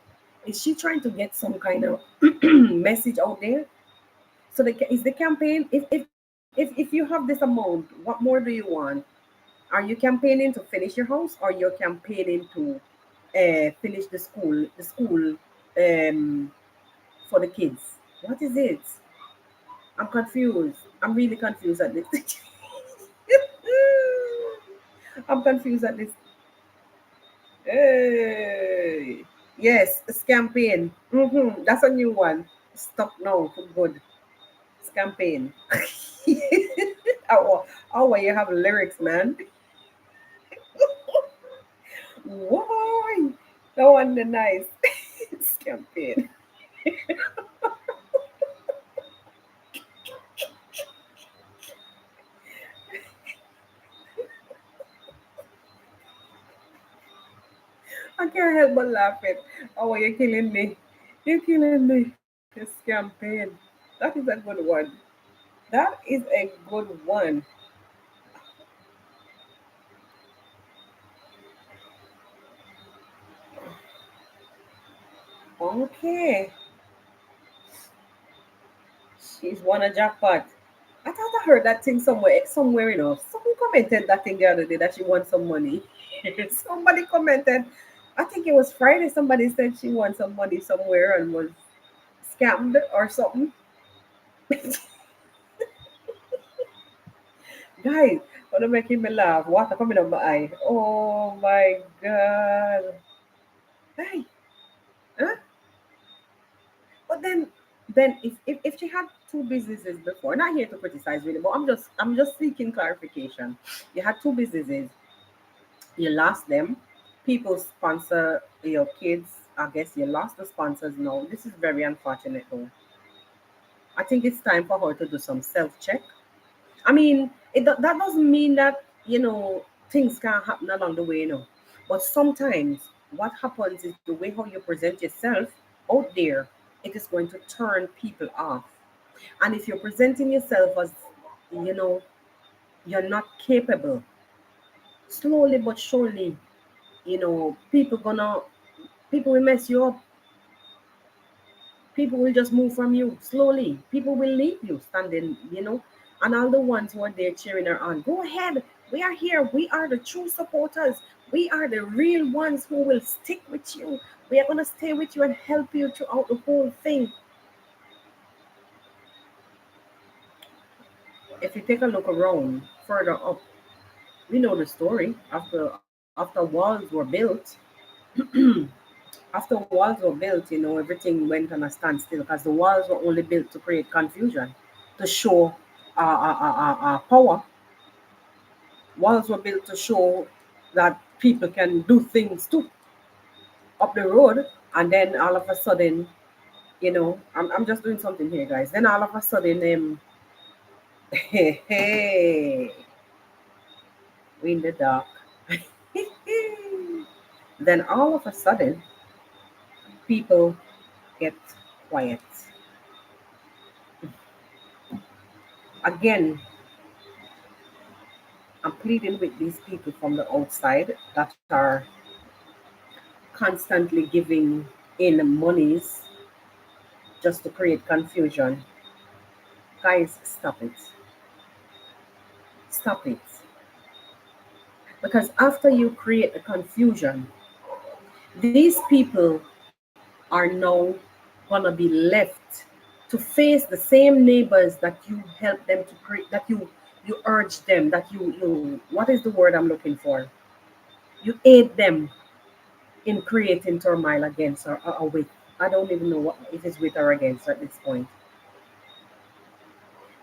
Is she trying to get some kind of message out there? So is the campaign, if you have this amount, what more do you want? Are you campaigning to finish your house, or you're campaigning to finish the school um, for the kids? What is it? I'm confused. I'm really confused at this. I'm confused at this. Hey. Yes, campaign. That's a new one. Stop now for good. Campaign. Oh, you have lyrics, man. Why? No one the nice. Campaign. I can't help but laugh it. Oh, you're killing me. You're killing me. This campaign. That is a good one. That is a good one. Okay. She's won a jackpot. I thought I heard that thing somewhere, Someone commented that thing the other day that she won some money. Somebody commented, I think it was Friday, somebody said she won some money somewhere and was scammed or something. Guys, what making me laugh? Water coming up my eye. Oh my god. Hey, huh? But then if she had two businesses before, not here to criticize really, but I'm just seeking clarification. You had two businesses, you lost them. People sponsor your kids. I guess you lost the sponsors now. This is very unfortunate though. I think it's time for her to do some self-check. I mean, that doesn't mean that, things can't happen along the way, But sometimes what happens is the way how you present yourself out there, it is going to turn people off. And if you're presenting yourself as, you know, you're not capable, slowly but surely, people will mess you up. People will just move from you slowly. People will leave you standing. And all the ones who are there cheering her on, go ahead. We are here. We are the true supporters. We are the real ones who will stick with you. We are going to stay with you and help you throughout the whole thing. If you take a look around further up, we know the story. After walls were built, after walls were built, everything went on a standstill because the walls were only built to create confusion, to show power. Walls were built to show that people can do things too up the road, and then all of a sudden, I'm just doing something here, guys. Then all of a sudden, hey, we in the dark. Then all of a sudden, people get quiet. Again, I'm pleading with these people from the outside that are constantly giving in monies just to create confusion. Guys, stop it. Stop it. Because after you create the confusion, these people are now gonna be left to face the same neighbors that you help them to create, that you urge them, that you what is the word I'm looking for? You aid them in creating turmoil against or with. I don't even know what if it's with or against at this point.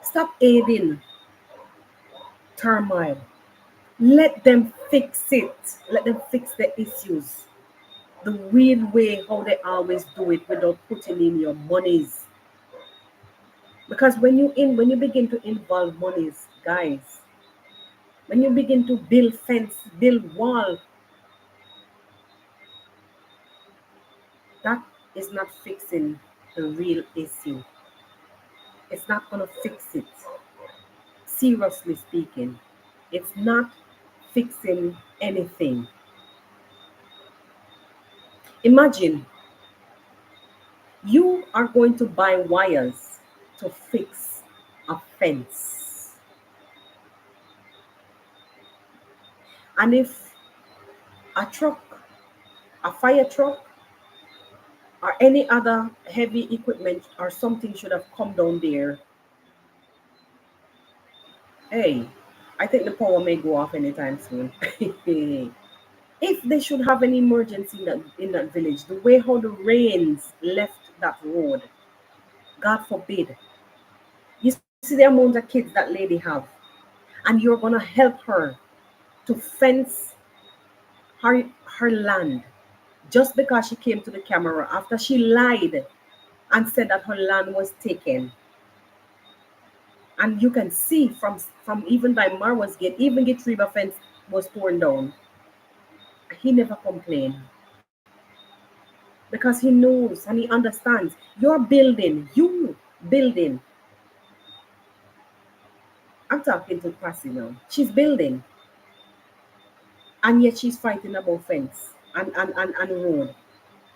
Stop aiding turmoil. Let them fix it. Let them fix the issues. The weird way how they always do it without putting in your monies. Because when you begin to involve monies, guys, when you begin to build fence, build wall, that is not fixing the real issue. It's not gonna fix it. Seriously speaking, it's not fixing anything. Imagine you are going to buy wires to fix a fence. And if a truck, a fire truck, or any other heavy equipment or something should have come down there, hey, I think the power may go off anytime soon. If they should have an emergency in that village, the way how the rains left that road, God forbid, you see the amount of kids that lady have, and you're gonna help her to fence her land just because she came to the camera after she lied and said that her land was taken. And you can see from even by Marwa's gate, even Gate River fence was torn down. He never complained because he knows and he understands. You're building, you building. I'm talking to Passy now. She's building, and yet she's fighting about fence and road.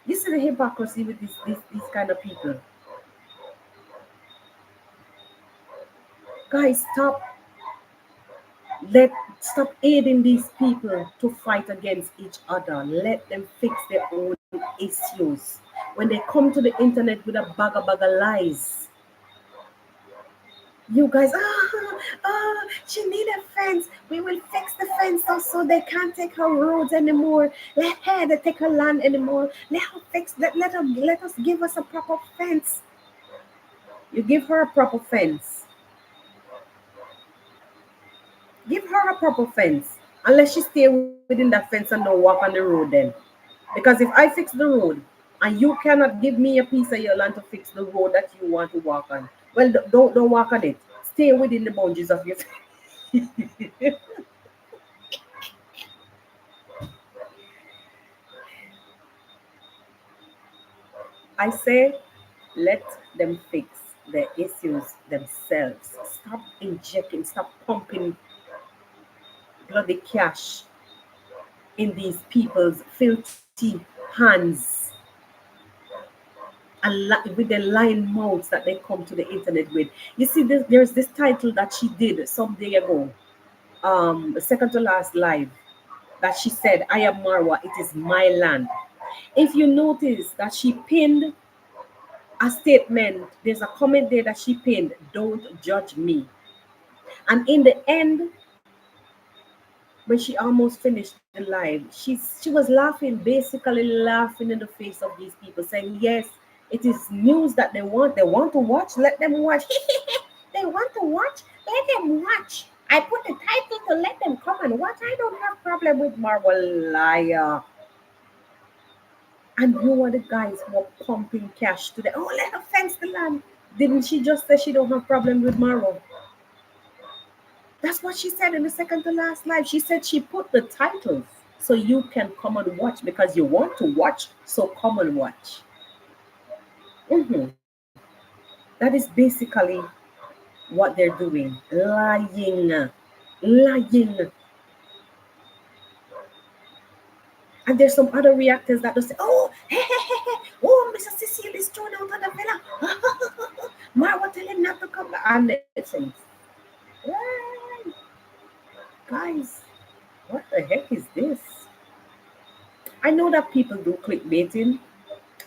You see the hypocrisy with these kind of people. Guys, let stop aiding these people to fight against each other. Let them fix their own issues. When they come to the internet with a bag of lies, you guys, she need a fence. We will fix the fence so they can't take her roads anymore. Let her take her land anymore. Let her fix that. Let us give us a proper fence. You give her a proper fence. Give her a proper fence. Unless she stay within that fence and don't walk on the road then. Because if I fix the road and you cannot give me a piece of your land to fix the road that you want to walk on, well, don't walk on it. Stay within the boundaries of your I say let them fix their issues themselves. Stop injecting, stop pumping bloody cash in these people's filthy hands and with the lying mouths that they come to the internet with. You see, there's this title that she did some day ago, the second to last live, that she said, I am Marwa, it is my land. If you notice that she pinned a statement, there's a comment there that she pinned, don't judge me. And in the end, when she almost finished the live, she was laughing, basically laughing in the face of these people, saying, yes, it is news that they want. They want to watch, let them watch. They want to watch, let them watch. I put the title to let them come and watch. I don't have problem with Marvel, liar. And who are the guys who are pumping cash to the let her fence the land. Didn't she just say she don't have problem with Marvel? That's what she said in the second to last live. She said she put the titles so you can come and watch because you want to watch, so come and watch. That is basically what they're doing. Lying. Lying. And there's some other reactors that just say, oh, Mr. Cecile is thrown out of the villa. Marwa tell him not to come back. And it says, guys, what the heck is this? I know that people do clickbaiting,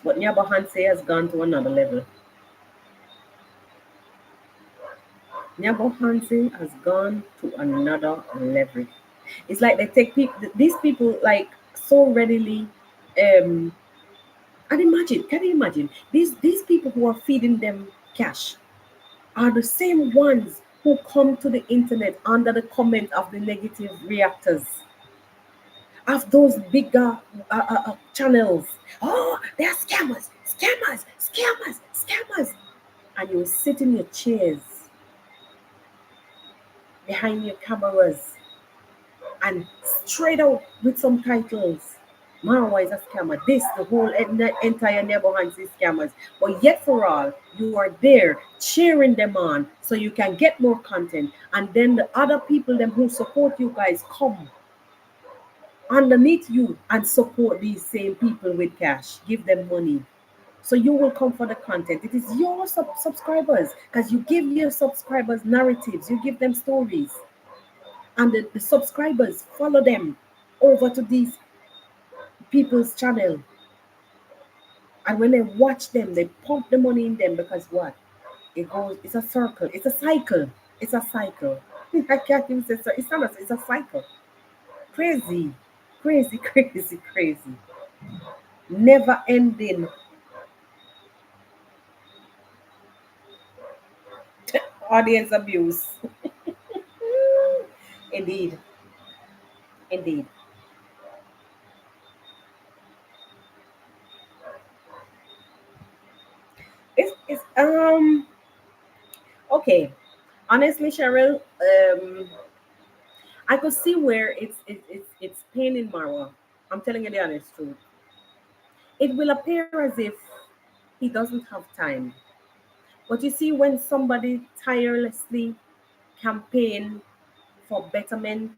but Nyaba Hanse has gone to another level. Nyaba Hanse has gone to another level. It's like they take these people like so readily. And imagine, can you imagine these people who are feeding them cash are the same ones who come to the internet under the comment of the negative reactors of those bigger channels. Oh, they're scammers, scammers, scammers, scammers. And you sit in your chairs behind your cameras and straight out with some titles. Marwa is a scammer. This, the whole entire neighborhood is scammers. But yet for all, you are there cheering them on so you can get more content. And then the other people them who support you guys come underneath you and support these same people with cash. Give them money. So you will come for the content. It is your subscribers because you give your subscribers narratives, you give them stories, and the subscribers follow them over to these people's channel. And when they watch them, they pump the money in them because what? It goes, it's a circle, it's a cycle. It's a cycle. I can't even say so. It's a cycle. Crazy, crazy, crazy, crazy. Never ending audience abuse. Indeed, indeed. It's okay. Honestly, Cheryl, I could see where it's pain in Marwa. I'm telling you the honest truth. It will appear as if he doesn't have time. But you see, when somebody tirelessly campaign for betterment,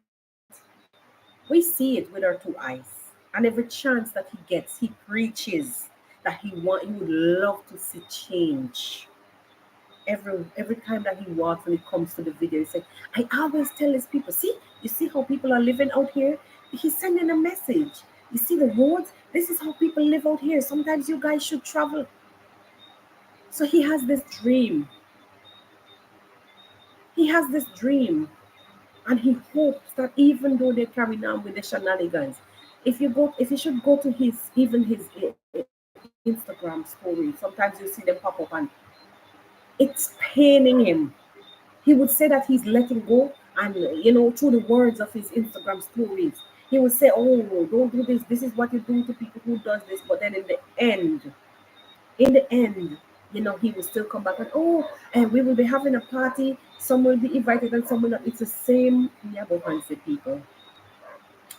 we see it with our two eyes. And every chance that he gets, he preaches that he would love to see change. Every time that he walks when it comes to the video, he said, I always tell his people, see, you see how people are living out here? He's sending a message. You see the roads? This is how people live out here. Sometimes you guys should travel. So he has this dream. He has this dream. And he hopes that even though they're carrying on with the shenanigans, if you should go to his Instagram story, sometimes you see them pop up and it's paining him. He would say that he's letting go, and through the words of his Instagram stories, he would say, "Oh, don't do this. This is what you do to people who does this." But then in the end, he will still come back and and we will be having a party. Some will be invited and some will not. It's the same Yabo Hansi people.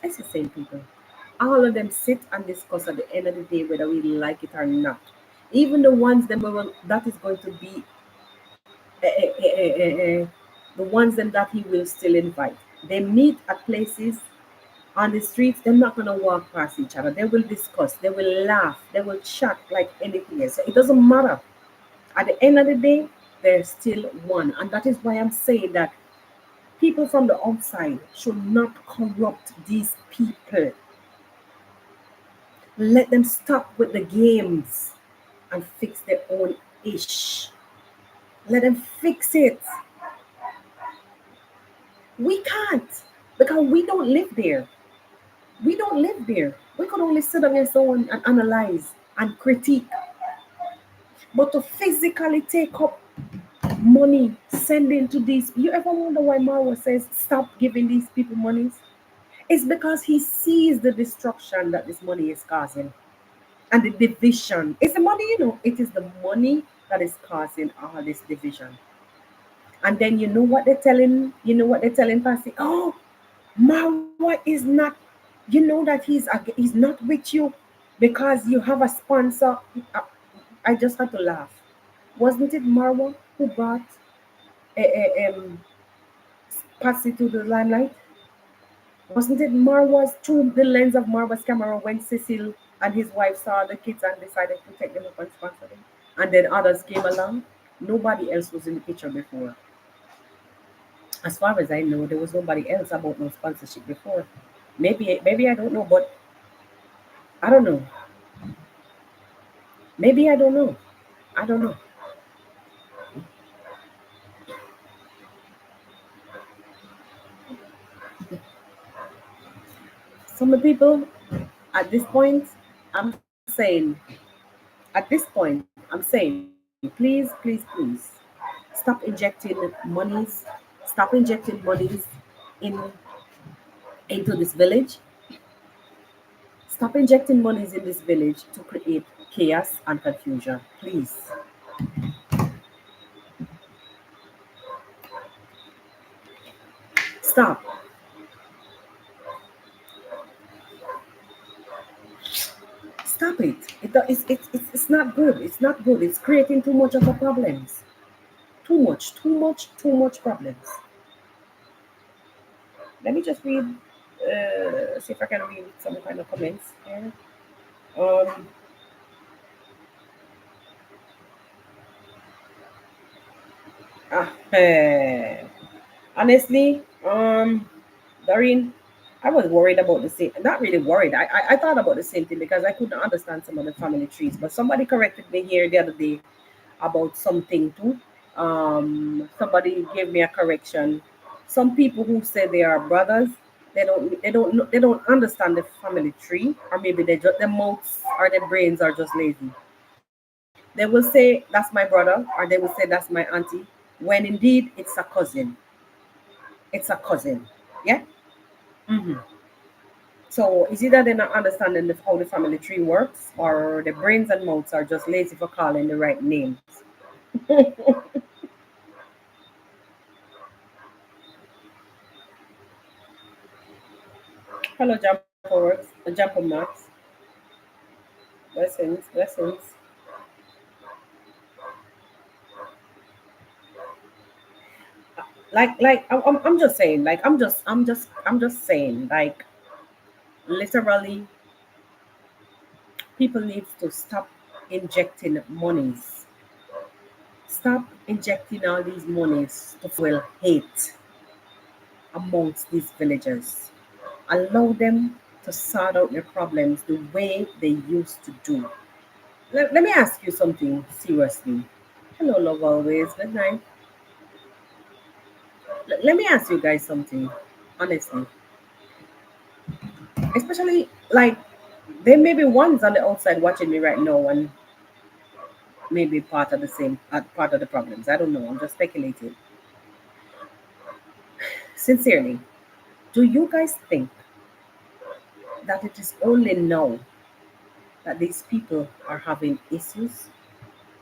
It's the same people. All of them sit and discuss at the end of the day whether we like it or not. Even the ones that is going to be the ones them that he will still invite. They meet at places on the streets. They're not gonna walk past each other. They will discuss. They will laugh. They will chat like anything else. So it doesn't matter. At the end of the day, there's still one, and that is why I'm saying that people from the outside should not corrupt these people. Let them stop with the games and fix their own ish. Let them fix it. We can't because we don't live there. We don't live there. We could only sit on our own and analyze and critique. But to physically take up money, sending to these, you ever wonder why Marwa says stop giving these people monies? It's because he sees the destruction that this money is causing and the division. It's the money, it is the money that is causing all this division. And then you know what they're telling Pasi? Oh, Marwa is not, that he's not with you because you have a sponsor. I just had to laugh. Wasn't it Marwa who brought Patsy to the limelight? Wasn't it Marwa's through the lens of Marwa's camera when Cecil and his wife saw the kids and decided to take them up and sponsor them? And then others came along. Nobody else was in the picture before. As far as I know, there was nobody else about no sponsorship before. Maybe I don't know, but I don't know. Maybe I don't know. I don't know. Some people at this point, I'm saying, at this point, I'm saying, please, please, please, stop injecting monies, stop injecting monies in into this village. Stop injecting monies in this village to create chaos and confusion. Please stop. Stop it. It's not good. It's not good. It's creating too much of a problems. Too much problems. Let me just read See if I can read some kind of comments here. Um, eh, honestly, Doreen, I was worried about the same. Not really worried. I thought about the same thing because I couldn't understand some of the family trees. But somebody corrected me here the other day about something too. Somebody gave me a correction. Some people who say they are brothers, they don't understand the family tree, or maybe they just their mouths or their brains are just lazy. They will say that's my brother, or they will say that's my auntie, when indeed it's a cousin. It's a cousin. Yeah. Hmm. So it's either they're not understanding how the family tree works, or the brains and mouths are just lazy for calling the right names. Hello, Jumper Works, Jumper Max. Blessings, blessings. I'm just saying, I'm just saying, like, literally, people need to stop injecting monies. Stop injecting all these monies to fuel hate amongst these villagers. Allow them to sort out their problems the way they used to do. Let me ask you something seriously. Hello, love always. Good night. Let me ask you guys something, honestly. Especially, like, there may be ones on the outside watching me right now and maybe part of the same, part of the problems. I don't know. I'm just speculating. Sincerely, do you guys think that it is only now that these people are having issues?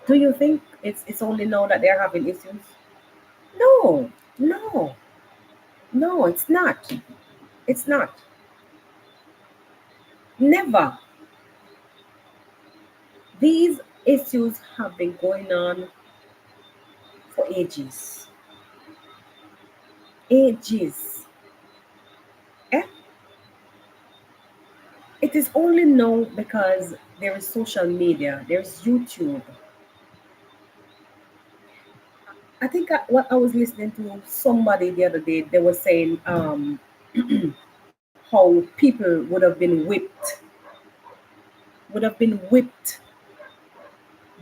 Do you think it's only now that they're having issues? No, no, no, it's not. It's not. Never. These issues have been going on for ages. Ages. Eh? It is only now because there is social media, there's YouTube. I think what I was listening to somebody the other day, they were saying how people would have been whipped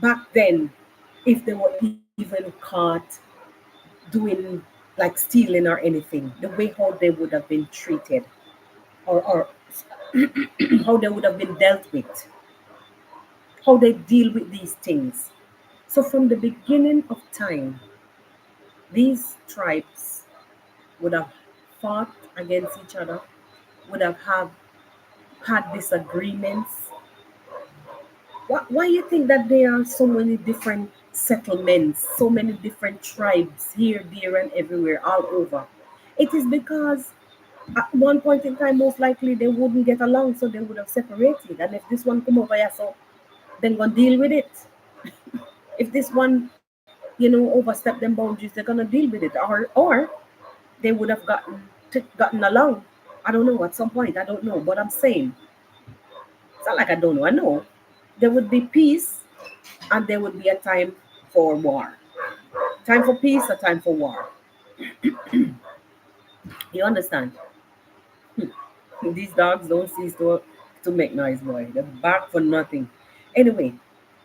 back then if they were even caught doing like stealing or anything. The way how they would have been treated, or how they would have been dealt with, how they deal with these things. So from the beginning of time, these tribes would have fought against each other, would have had disagreements. Why you think that there are so many different settlements, so many different tribes here, there, and everywhere, all over? It is because at one point in time, most likely they wouldn't get along, so they would have separated. And if this one come over here, so then gonna deal with it. If this one, overstep them boundaries, they're gonna deal with it, or they would have gotten along. I don't know at some point. I don't know, but I'm saying it's not like I don't know. I know there would be peace, and there would be a time for war. Time for peace, a time for war. You understand? These dogs don't cease to make noise, boy. They bark for nothing. Anyway,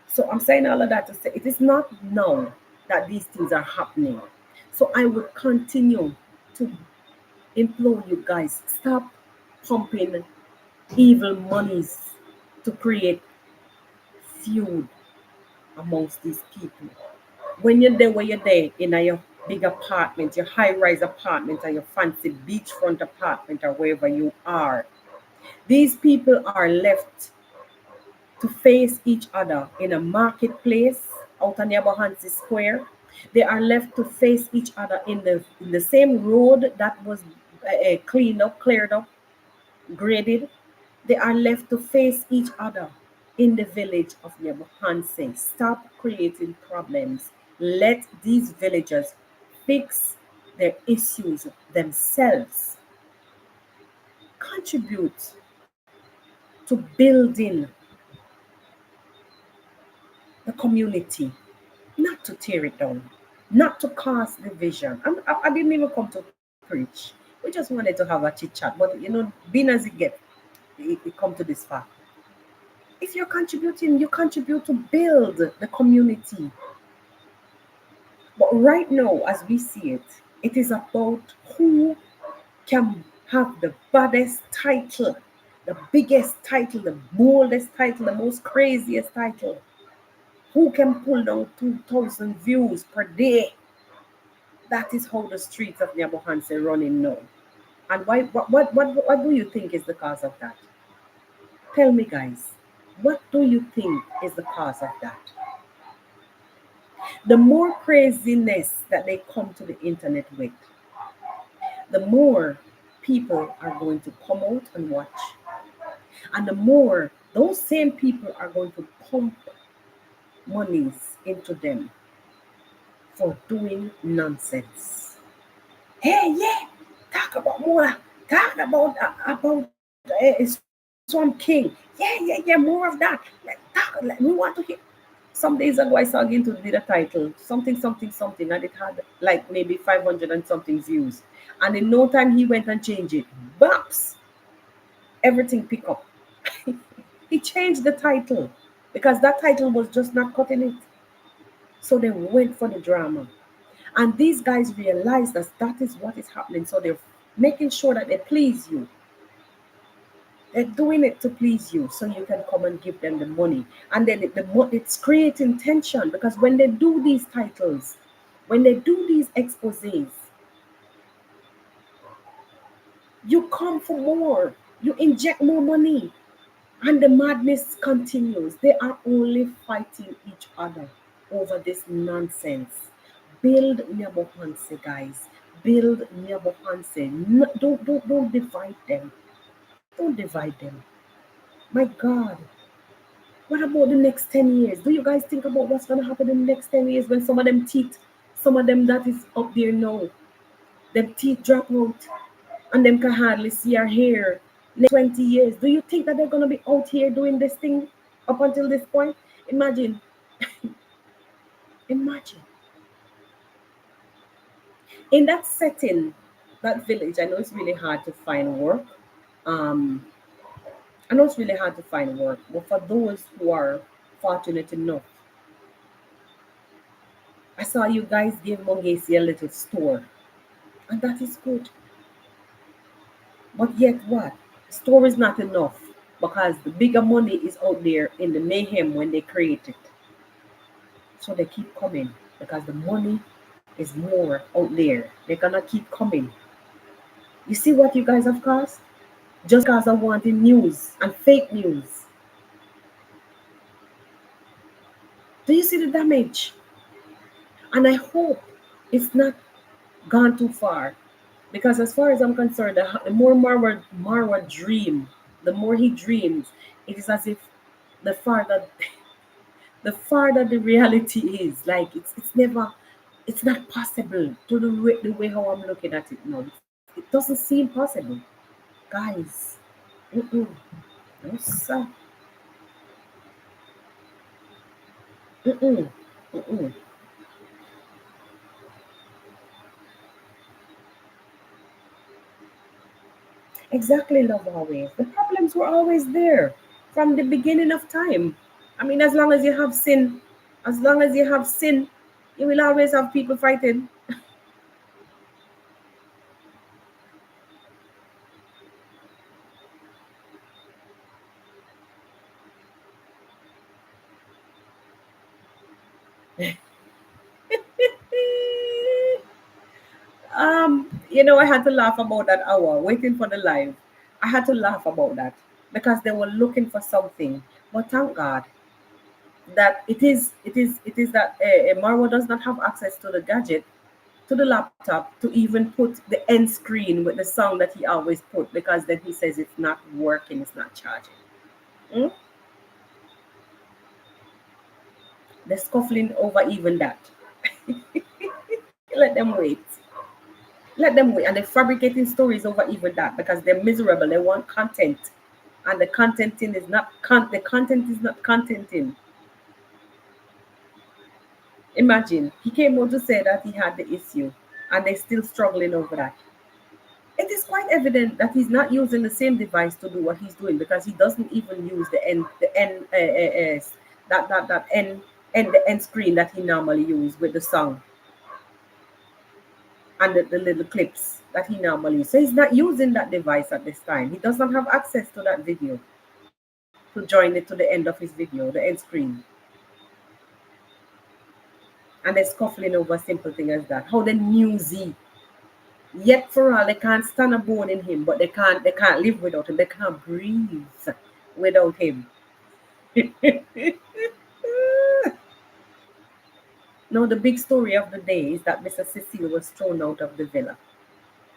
so I'm saying all of that to say it is not now that these things are happening. So I would continue to implore you guys, stop pumping evil monies to create feud amongst these people. When you're there, where you're there in your big apartment, your high-rise apartment, or your fancy beachfront apartment, or wherever you are, these people are left to face each other in a marketplace out on Yabahansi Square. They are left to face each other in the same road that was cleaned up, cleared up, graded. They are left to face each other in the village of Yabahansi. Stop creating problems. Let these villagers fix their issues themselves. contribute to building the community, not to tear it down, not to cause division. I didn't even come to preach. We just wanted to have a chit chat. But being as it gets, it come to this fact. If you're contributing, you contribute to build the community. But right now, as we see it, it is about who can have the baddest title, the biggest title, the boldest title, the most craziest title. Who can pull down 2,000 views per day? That is how the streets of Nyabohanse running now. And why? What do you think is the cause of that? Tell me, guys. What do you think is the cause of that? The more craziness that they come to the internet with, the more people are going to come out and watch. And the more those same people are going to pump monies into them for doing nonsense. Hey, yeah, talk about more, talk about Swamp King. Yeah, more of that. We want to hear. Some days ago, I saw Ginto did a title, something, something, something, and it had like maybe 500 and something views. And in no time, he went and changed it. Bops! Everything pick up. He changed the title because that title was just not cutting it. So they went for the drama. And these guys realize that that is what is happening. So they're making sure that they please you. They're doing it to please you so you can come and give them the money. And then it's creating tension because when they do these titles, when they do these exposés, you come for more. You inject more money. And the madness continues. They are only fighting each other over this nonsense. Build Nyabohanse, guys. Build Nyabohanse. No, don't divide them. Don't divide them. My God. What about the next 10 years? Do you guys think about what's going to happen in the next 10 years when some of them teeth, some of them that is up there now, them teeth drop out and them can hardly see our hair? Next 20 years, do you think that they're going to be out here doing this thing up until this point? Imagine. Imagine. In that setting, that village, I know it's really hard to find work. Um, I know it's really hard to find work, but for those who are fortunate enough, I saw you guys give Mongesi a little store, and that is good. But yet what? Store is not enough because the bigger money is out there in the mayhem when they create it. So they keep coming because the money is more out there. They're gonna keep coming. You see what you guys have caused? Just because of wanting news and fake news. Do you see the damage? And I hope it's not gone too far. Because as far as I'm concerned, the more Marwa dream, the more he dreams, it is as if the farther the reality is. Like it's not possible to the way how I'm looking at it now. It doesn't seem possible. Guys. Mm-mm. No, sir. Mm-mm. Mm-mm. Exactly, love always. The problems were always there from the beginning of time. I mean, as long as you have sin, you will always have people fighting. I had to laugh about that hour waiting for the live. I had to laugh about that because they were looking for something. But thank God that it is that Marwa does not have access to the gadget, to the laptop, to even put the end screen with the song that he always put because then he says it's not working, it's not charging. Mm? They're scuffling over even that. Let them wait. Let them wait. And they're fabricating stories over even that because they're miserable. They want content. And the contenting is not the content is not contenting. Imagine he came out to say that he had the issue and they're still struggling over that. It is quite evident that he's not using the same device to do what he's doing because he doesn't even use the end screen that he normally uses with the song and the little clips that he normally uses. So he's not using that device at this time. He does not have access to that video to join it to the end of his video, the end screen. And they're scuffling over a simple thing as that. How the newsy. Yet for all, they can't stand a bone in him, but they can't live without him. They can't breathe without him. Now the big story of the day is that Mr. Cecile was thrown out of the villa.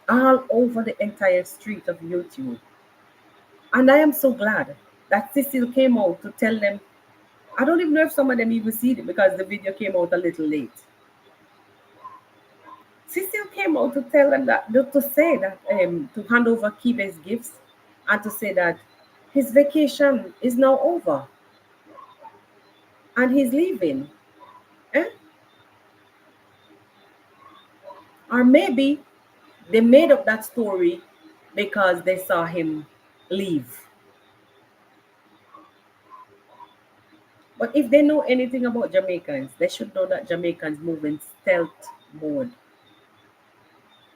All over the entire street of YouTube. And I am so glad that Cecile came out to tell them. I don't even know if some of them even see it because the video came out a little late. Cecile came out to tell them that, to say that, to hand over Kibe's gifts and to say that his vacation is now over and he's leaving. Eh? Or maybe they made up that story because they saw him leave. But if they know anything about Jamaicans, they should know that Jamaicans move in stealth mode.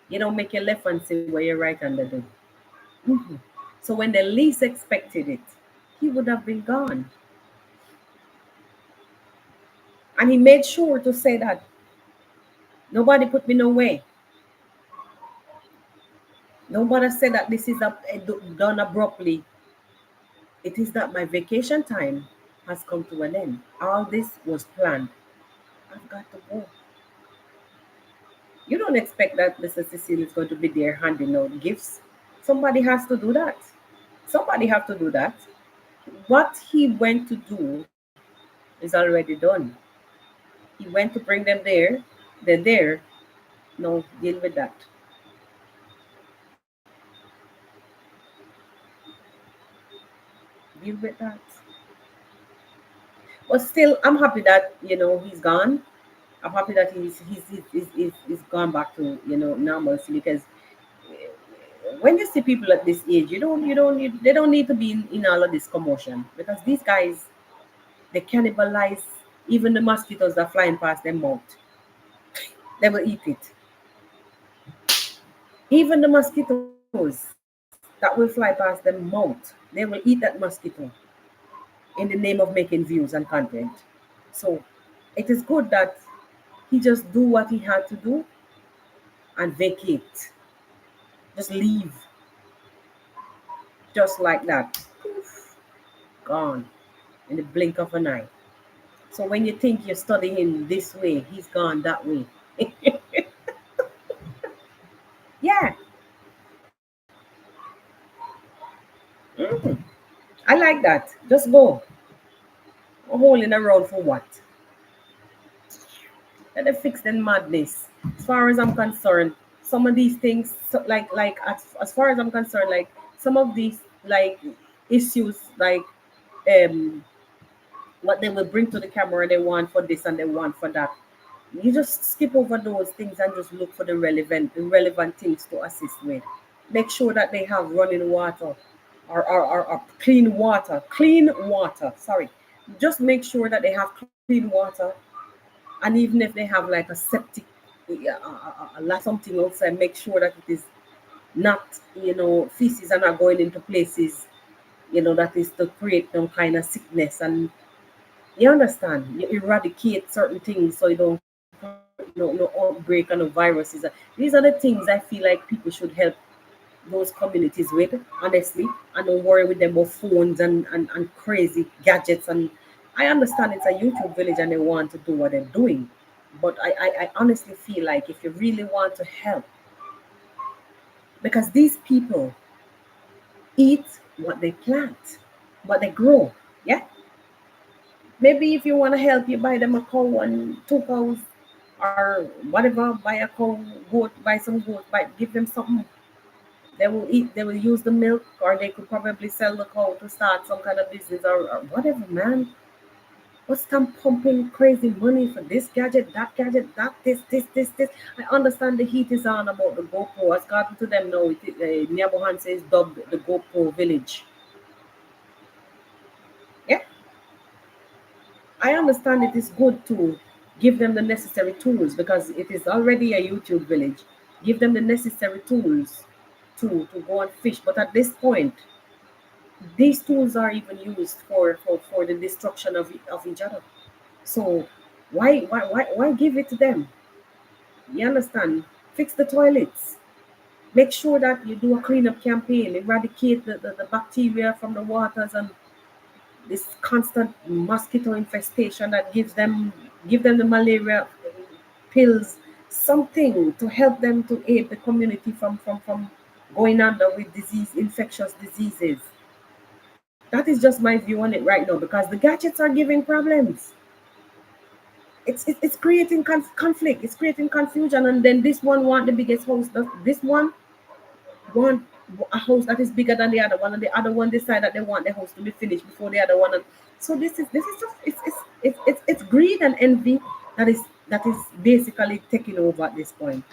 You don't make your left hand see what your right hand do. So when they least expected it, he would have been gone. And he made sure to say that nobody put me no way. Nobody said that this is done abruptly. It is that my vacation time has come to an end. All this was planned. I've got to go. You don't expect that Mr. Cecile is going to be there handing out gifts. Somebody has to do that. Somebody have to do that. What he went to do is already done. He went to bring them there. They're there. No, deal with that. Deal with that. But still, I'm happy that he's gone. I'm happy that he's gone back to normalcy because when you see people at this age, they don't need to be in all of this commotion because these guys they cannibalize even the mosquitoes that flying past their mouth. They will eat it. Even the mosquitoes that will fly past their mouth, they will eat that mosquito in the name of making views and content. So it is good that he just do what he had to do and vacate. Just leave. Just like that. Poof, gone in the blink of an eye. So when you think you're studying this way, he's gone that way. Yeah. Mhm. I like that. Just go. Holding around for what? Let them fix the madness. As far as I'm concerned, some of these things, as far as I'm concerned, like some of these like issues, like um, what they will bring to the camera, they want for this and they want for that. You just skip over those things and just look for the relevant things to assist with. Make sure that they have running water or clean water. Clean water. Sorry. Just make sure that they have clean water. And even if they have like a septic, something outside, make sure that it is not, feces are not going into places, that is to create some kind of sickness. And you understand, you eradicate certain things so you don't no outbreak and no viruses. These are the things I feel like people should help those communities with, honestly, and don't worry with them about phones and crazy gadgets. And I understand it's a YouTube village and they want to do what they're doing. But I honestly feel like if you really want to help, because these people eat what they plant, what they grow. Yeah. Maybe if you want to help, you buy them a cow and two cows or whatever, buy a cow, goat, buy some goat, give them something. They will eat, they will use the milk, or they could probably sell the cow to start some kind of business or whatever, man. What's them pumping crazy money for this gadget, that, this? I understand the heat is on about the GoPro. As gotten to them now, Nyabohan says dubbed the GoPro village. Yeah, I understand it is good to give them the necessary tools because it is already a YouTube village. Give them the necessary tools to go and fish. But at this point, these tools are even used for the destruction of each other. So why give it to them? You understand? Fix the toilets. Make sure that you do a cleanup campaign, eradicate the bacteria from the waters and this constant mosquito infestation that give them the malaria pills, something to help them to aid the community from going under with infectious diseases. That is just my view on it right now because the gadgets are giving problems. It's creating conflict. It's creating confusion, and then this one want the biggest house. This one want a house that is bigger than the other one, and the other one decide that they want the house to be finished before the other one. And so this is just it's greed and envy that is basically taking over at this point.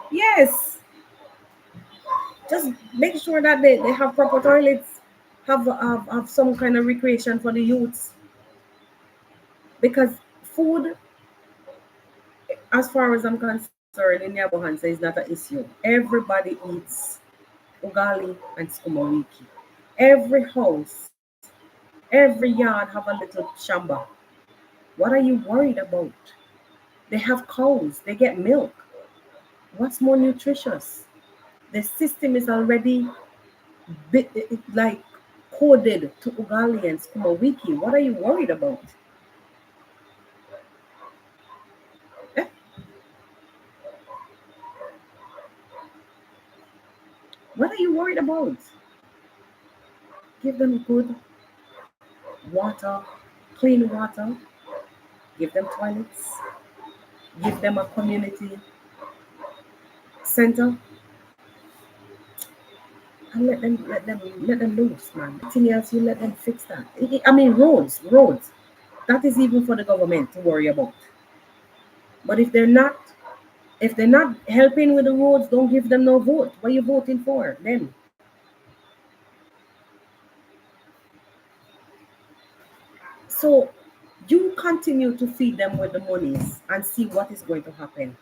Yes, just make sure that they have proper toilets, have some kind of recreation for the youths because food, as far as I'm concerned, in Nyabohansa is not an issue. Everybody eats ugali and skumawiki. Every house, every yard have a little shamba. What are you worried about? They have cows, they get milk. What's more nutritious? The system is already like coded to ugali and skumawiki. What are you worried about? Eh? What are you worried about? Give them good water, clean water, give them toilets, give them a community center, and let them loose, man. Anything else, you let them fix that. I mean, roads. That is even for the government to worry about. But if they're not helping with the roads, don't give them no vote. What are you voting for then? So you continue to feed them with the monies and see what is going to happen.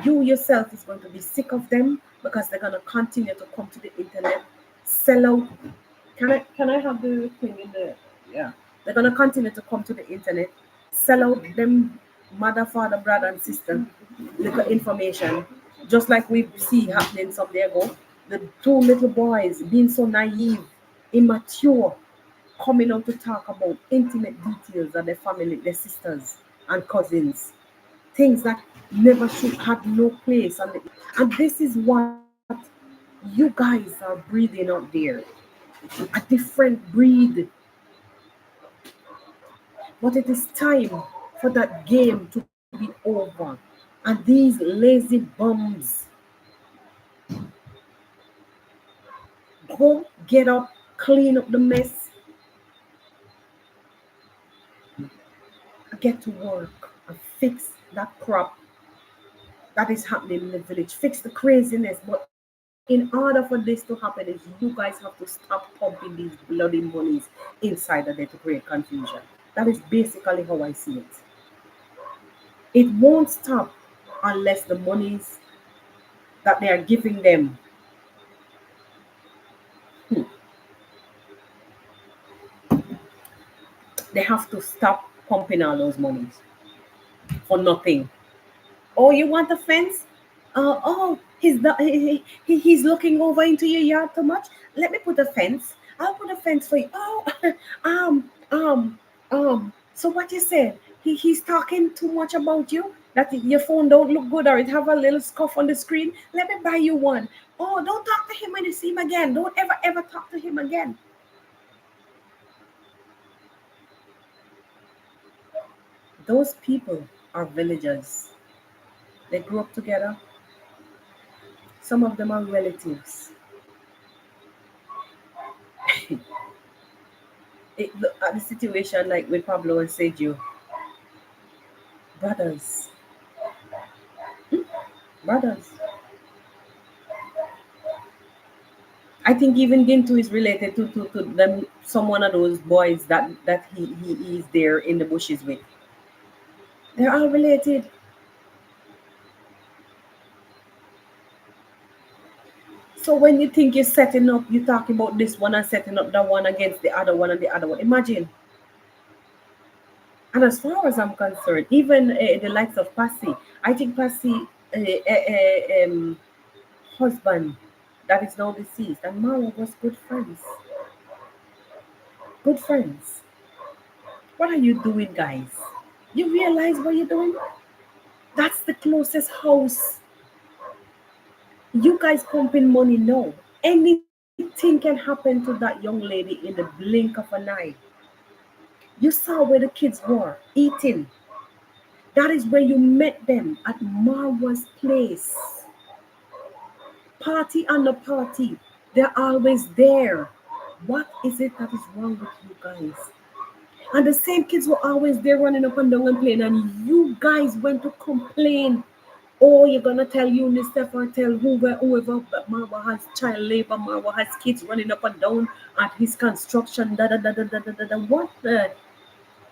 You yourself is going to be sick of them because they're going to continue to come to the internet, sell out. Can I have the thing in the yeah? They're going to continue to come to the internet, sell out them mother, father, brother, and sister little information, just like we see happening some day ago. The two little boys being so naive, immature, coming out to talk about intimate details of their family, their sisters and cousins, things that never should have no place. And this is what you guys are breathing out there. A different breed. But it is time for that game to be over. And these lazy bums go get up, clean up the mess, get to work and fix that crap that is happening in the village. Fix the craziness. But in order for this to happen, is you guys have to stop pumping these bloody monies inside of there to create confusion. That is basically how I see it. It won't stop unless the monies that they are giving them, hmm, they have to stop pumping all those monies for nothing. Oh, you want a fence? Oh, he's looking over into your yard too much. Let me put a fence. I'll put a fence for you. Oh, um, um, So what you said? He's talking too much about you. That your phone don't look good or it have a little scuff on the screen. Let me buy you one. Oh, don't talk to him when you see him again. Don't ever talk to him again. Those people are villagers. They grew up together. Some of them are relatives. Look at the situation like with Pablo and Sergio, brothers, brothers. I think even Gintu is related to them, some one of those boys that he is there in the bushes with. They're all related. So when you think you're setting up, you're talking about this one and setting up that one against the other one and the other one. Imagine. And as far as I'm concerned, even the likes of Passy, I think Passy husband that is now deceased and Mara was good friends. Good friends. What are you doing, guys? You realize what you're doing? That's the closest house. You guys pumping money now. Anything can happen to that young lady in the blink of an eye. You saw where the kids were eating. That is where you met them at Marwa's place. Party on the party. They're always there. What is it that is wrong with you guys? And the same kids were always there running up and down and playing, and you guys went to complain. Oh, you're gonna tell UNICEF or tell whoever that Marwa has child labor, Marwa has kids running up and down at his construction. Da da da da da da da. What the?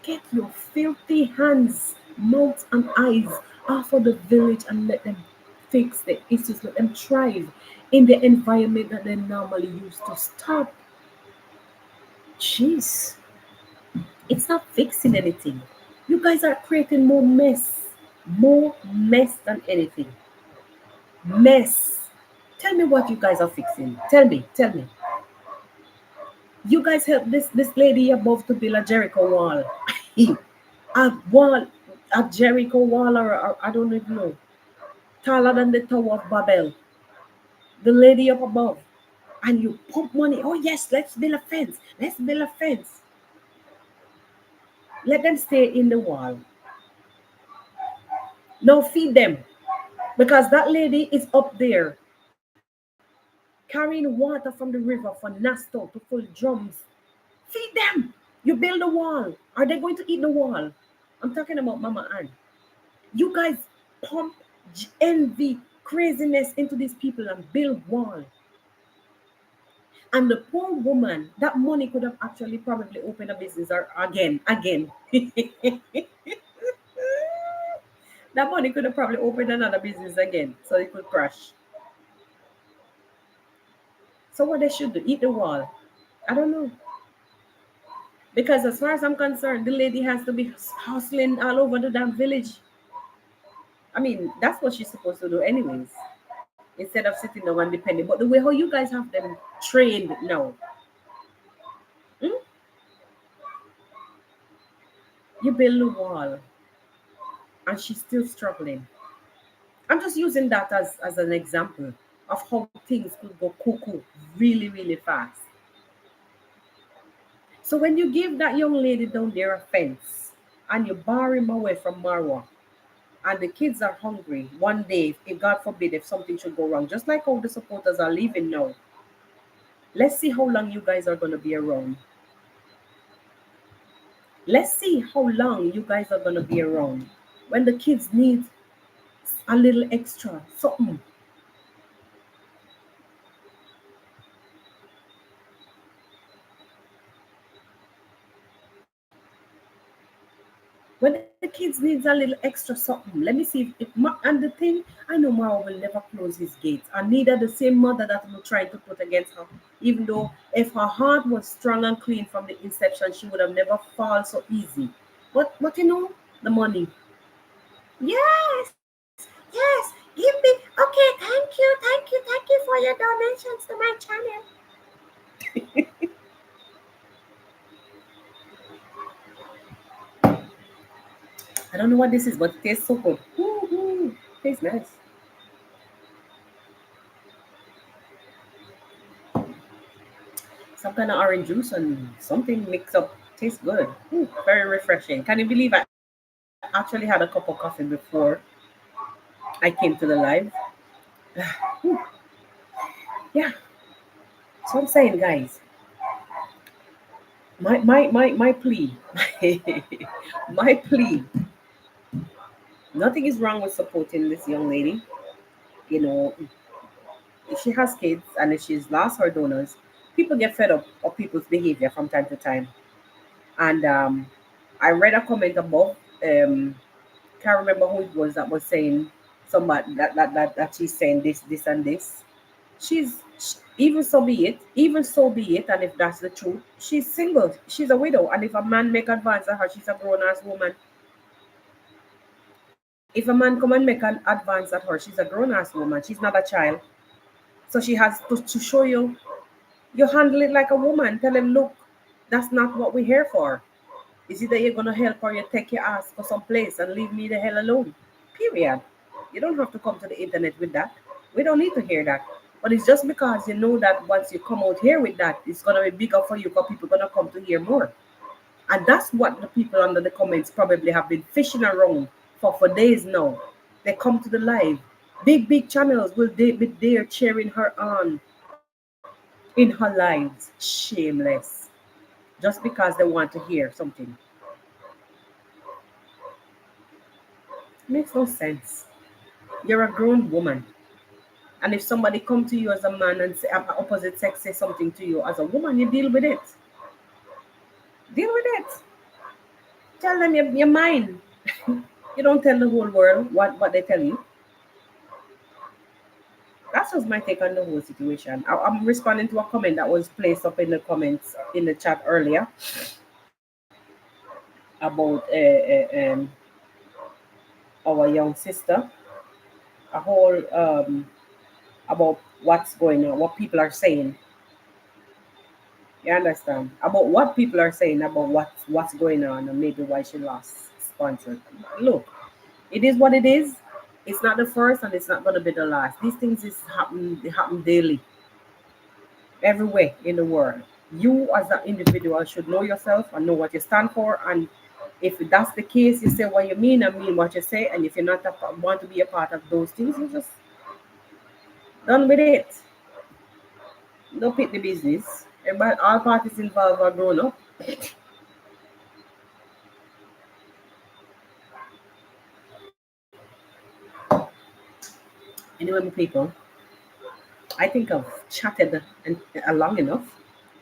Get your filthy hands, mouths, and eyes off of the village and let them fix the issues. Let them thrive in the environment that they normally used to. Stop. Jeez. It's not fixing anything. You guys are creating more mess than anything. Mess. Tell me what you guys are fixing. Tell me. You guys helped this lady above to build a Jericho wall. A wall, a Jericho wall, or I don't even know, taller than the Tower of Babel. The lady up above, and you pump money. Oh yes, let's build a fence. Let's build a fence. Let them stay in the wall. Now feed them. Because that lady is up there carrying water from the river for Nasto to full drums. Feed them. You build a wall. Are they going to eat the wall? I'm talking about Mama Ann. You guys pump envy, craziness into these people and build wall. And the poor woman, that money could have actually probably opened a business or again. That money could have probably opened another business again so it could crash. So what they should do? Eat the wall. I don't know. Because as far as I'm concerned, the lady has to be hustling all over the damn village. I mean, that's what she's supposed to do anyways. Instead of sitting down and depending. But the way how you guys have them trained now. Hmm? You build a wall and she's still struggling. I'm just using that as an example of how things could go cuckoo really, really fast. So when you give that young lady down there a fence and you bar him away from Marwa, and the kids are hungry one day, if God forbid, if something should go wrong, just like how the supporters are leaving now, let's see how long you guys are going to be around. Let's see how long you guys are going to be around. When the kids need a little extra, something. When the kids needs a little extra something, let me see and the thing, I know Mara will never close his gates, and neither the same mother that will try to put against her. Even though if her heart was strong and clean from the inception, she would have never fall so easy. But you know, the money. Yes, yes, give me. Okay, thank you for your donations to my channel. I don't know what this is, but it tastes so good. Woo-hoo. Tastes nice. Some kind of orange juice and something mixed up. Tastes good. Very refreshing. Can you believe I actually actually had a cup of coffee before I came to the live. Yeah, so I'm saying, guys, my plea, my plea. Nothing is wrong with supporting this young lady. You know, if she has kids and if she's lost her donors, people get fed up of people's behavior from time to time. And I read a comment above. Can't remember who it was that was saying somebody that she's saying this and this. Even so be it, even so be it, and if that's the truth, she's single, she's a widow, and if a man make advance at her, she's a grown ass woman. If a man come and make an advance at her, she's a grown ass woman. She's not a child, so she has to show you. You handle it like a woman. Tell him, look, that's not what we're here for. Is it that you're gonna help or you take your ass for some place and leave me the hell alone? Period. You don't have to come to the internet with that. We don't need to hear that. But it's just because you know that once you come out here with that, it's gonna be bigger for you because people gonna come to hear more. And that's what the people under the comments probably have been fishing around for days now. They come to the live. Big channels will they be there cheering her on in her lives. Shameless. Just because they want to hear something. Makes no sense. You're a grown woman. And if somebody come to you as a man and say opposite sex say something to you as a woman, you deal with it. Deal with it. Tell them you're mine. You don't tell the whole world what they tell you. That's just my take on the whole situation. I'm responding to a comment that was placed up in the comments in the chat earlier about our young sister. A whole about what's going on, what people are saying. You understand? About what people are saying about what's going on and maybe why she lost sponsors. Look, it is what it is. It's not the first and it's not gonna be the last. These things is happen they happen daily, everywhere in the world. You as an individual should know yourself and know what you stand for. And if that's the case, you say what you mean and mean what you say. And if you're not want to be a part of those things, you just done with it. No pick the business. Everybody, all parties involved are grown up. Anyway, my people, I think I've chatted long enough.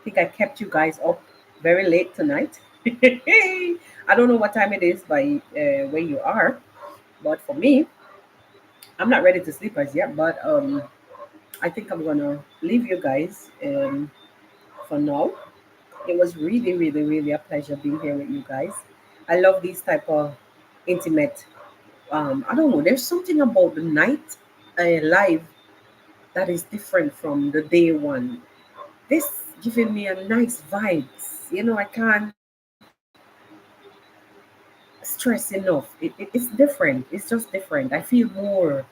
I think I kept you guys up very late tonight. I don't know what time it is by where you are, but for me, I'm not ready to sleep as yet. But I think I'm gonna leave you guys for now. It was really a pleasure being here with you guys. I love these type of intimate. I don't know. There's something about the night live that is different from the day one. This giving me a nice vibes. You know, I can't stress enough. It's different. It's just different. I feel more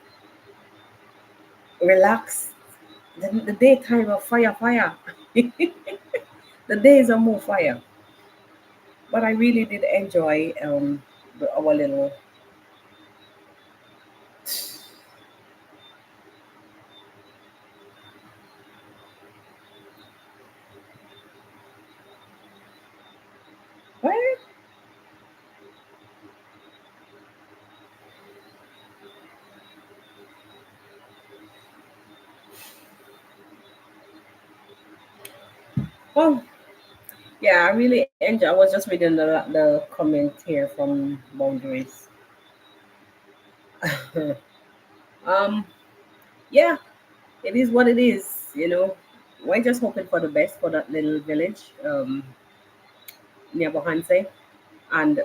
relaxed. The daytime of fire. The days are more fire. But I really did enjoy our little. What? Well, yeah, I really enjoy. I was just reading the comment here from Boundaries. um, yeah, it is what it is. You know, we're just hoping for the best for that little village near Bohanse. And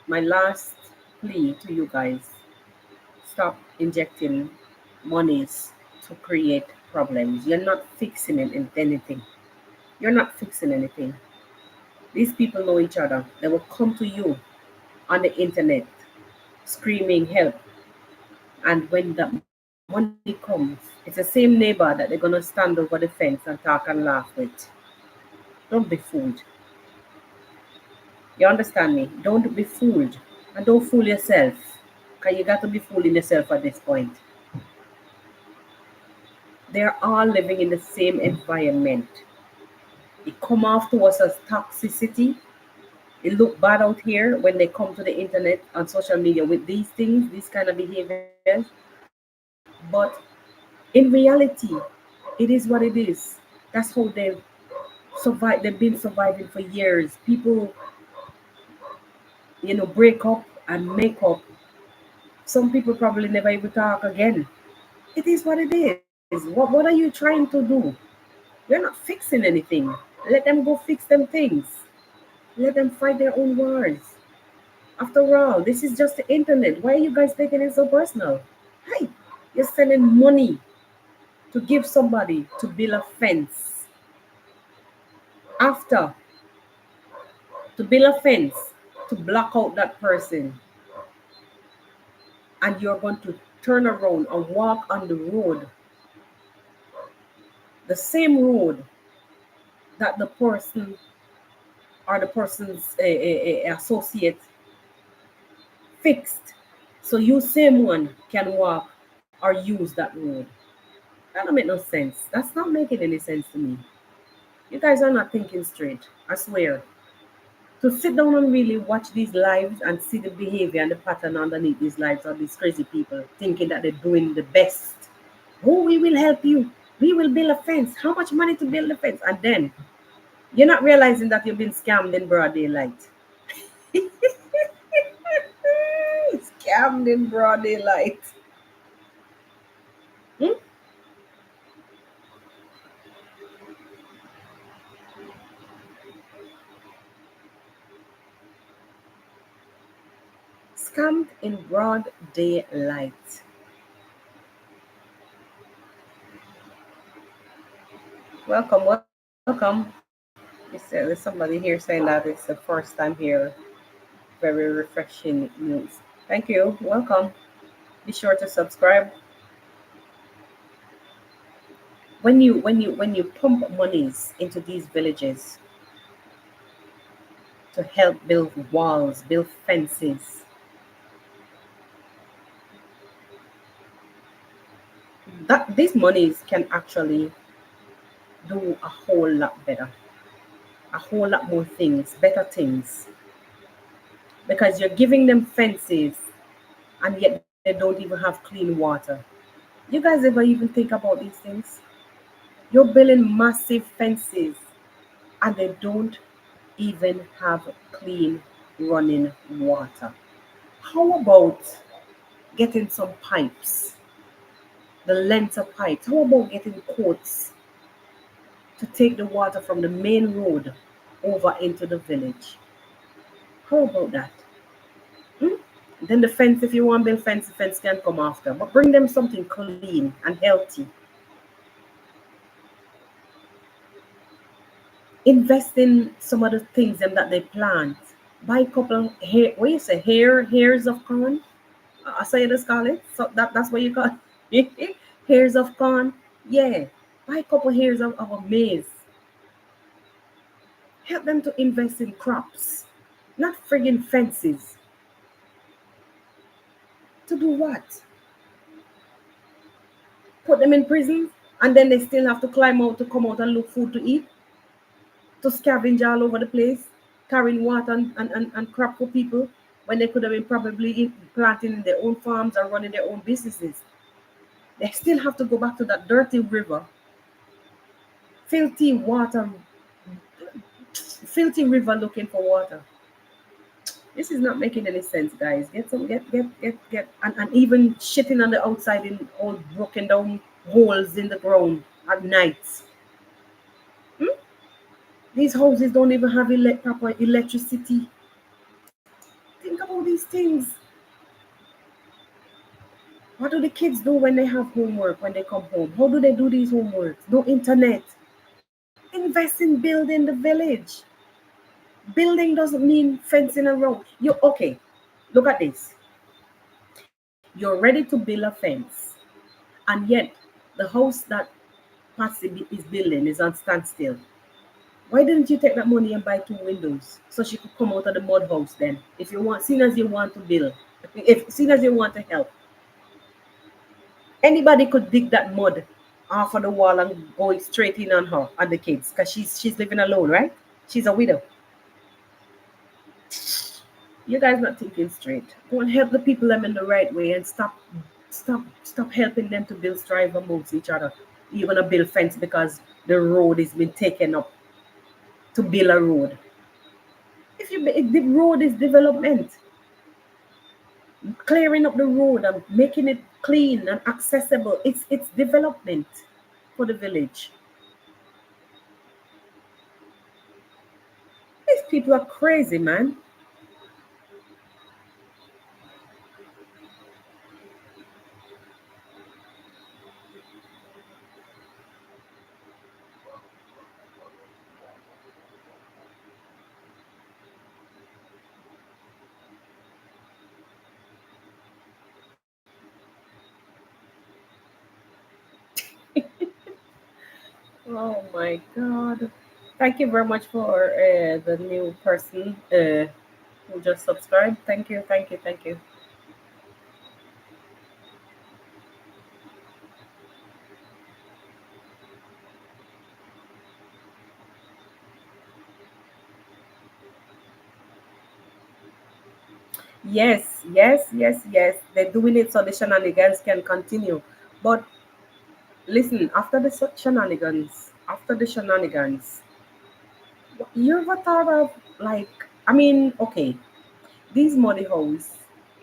my last plea to you guys: stop injecting monies to create problems. You're not fixing anything. You're not fixing anything. These people know each other. They will come to you on the internet screaming help. And when the money comes, it's the same neighbor that they're gonna stand over the fence and talk and laugh with. Don't be fooled. You understand me? Don't be fooled. And don't fool yourself. Because you got to be fooling yourself at this point. They're all living in the same environment. It come off to us as toxicity. It look bad out here when they come to the internet and social media with these things, these kind of behaviors. But in reality, it is what it is. That's how they've survived. They've been surviving for years. People, break up and make up. Some people probably never even talk again. It is what it is. What are you trying to do? You're not fixing anything. Let them go fix them things. Let them fight their own wars. After all, this is just the internet. Why are you guys taking it so personal? Hey, you're sending money to give somebody to build a fence. After, to build a fence to block out that person. And you're going to turn around and walk on the road, the same road that the person or the person's associate fixed. So you same one can walk or use that road. That don't make no sense. That's not making any sense to me. You guys are not thinking straight. I swear. To sit down and really watch these lives and see the behavior and the pattern underneath these lives of these crazy people thinking that they're doing the best. Oh, we will help you. We will build a fence. How much money to build a fence? And then you're not realizing that you've been scammed in broad daylight. Scammed in broad daylight. Hmm? Scammed in broad daylight. Welcome, welcome. You said there's somebody here saying that it's the first time here. Very refreshing news. Thank you. Welcome. Be sure to subscribe. When you pump monies into these villages to help build walls, build fences, that these monies can actually do a whole lot better, a whole lot more things, better things, because you're giving them fences and yet they don't even have clean water. You guys ever even think about these things? You're building massive fences and they don't even have clean running water. How about getting some pipes, the length of pipes? How about getting quotes to take the water from the main road over into the village? How about that? Hmm? Then the fence, if you want to build fence, the fence can come after. But bring them something clean and healthy. Invest in some of the things them that they plant. Buy a couple hair, what you say, hairs of corn? I say this call it. So that's what you call it. Hairs of corn. Yeah. Buy a couple hairs of maize. Help them to invest in crops. Not friggin' fences. To do what? Put them in prison and then they still have to climb out to come out and look food to eat, to scavenge all over the place, carrying water and crop for people when they could have been probably planting in their own farms or running their own businesses. They still have to go back to that dirty river, filthy water, filthy river looking for water. This is not making any sense, guys. Get some, get, and even shitting on the outside in all broken down holes in the ground at night. Hmm? These houses don't even have proper electricity. Think about these things. What do the kids do when they have homework, when they come home? How do they do these homeworks? No internet. Invest in building the village. Building doesn't mean fencing around. You okay? Look at this. You're ready to build a fence, and yet the house that Patsy is building is on standstill. Why didn't you take that money and buy two windows so she could come out of the mud house then? If you want, seen as you want to build, if seen as you want to help, anybody could dig that mud off of the wall and go straight in on her and the kids because she's living alone, right? She's a widow. You guys not thinking straight. Go and help the people them in the right way and stop helping them to build strive amongst each other. You're gonna build fence because the road has been taken up to build a road. If the road is development, clearing up the road and making it clean and accessible, it's development for the village. These people are crazy, man. Oh my god. Thank you very much for the new person who just subscribed. Thank you, thank you, thank you. Yes, yes, yes, yes. They're doing it so the shenanigans can continue. But listen, after the shenanigans, you ever thought of like, I mean, okay, these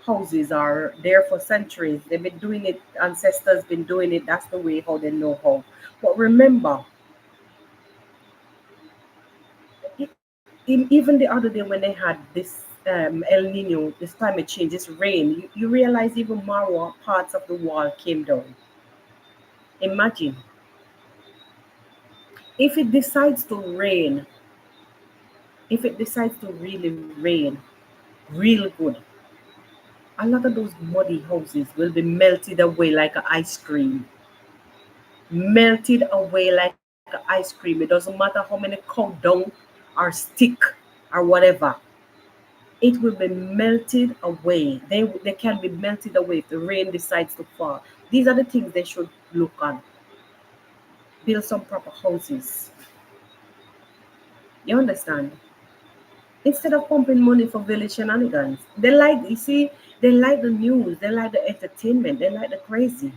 houses are there for centuries. They've been doing it, ancestors been doing it, that's the way how they know how. But remember, e- even the other day when they had this El Nino, this climate change, this rain, you realize even more parts of the wall came down. Imagine if it decides to rain, if it decides to really rain real good, a lot of those muddy houses will be melted away like a ice cream. Melted away like a ice cream. It doesn't matter how many cow dung or stick or whatever. It will be melted away. They can be melted away if the rain decides to fall. These are the things they should look on. Build some proper houses. You understand? Instead of pumping money for village shenanigans. They like, you see, they like the news, they like the entertainment, they like the crazy.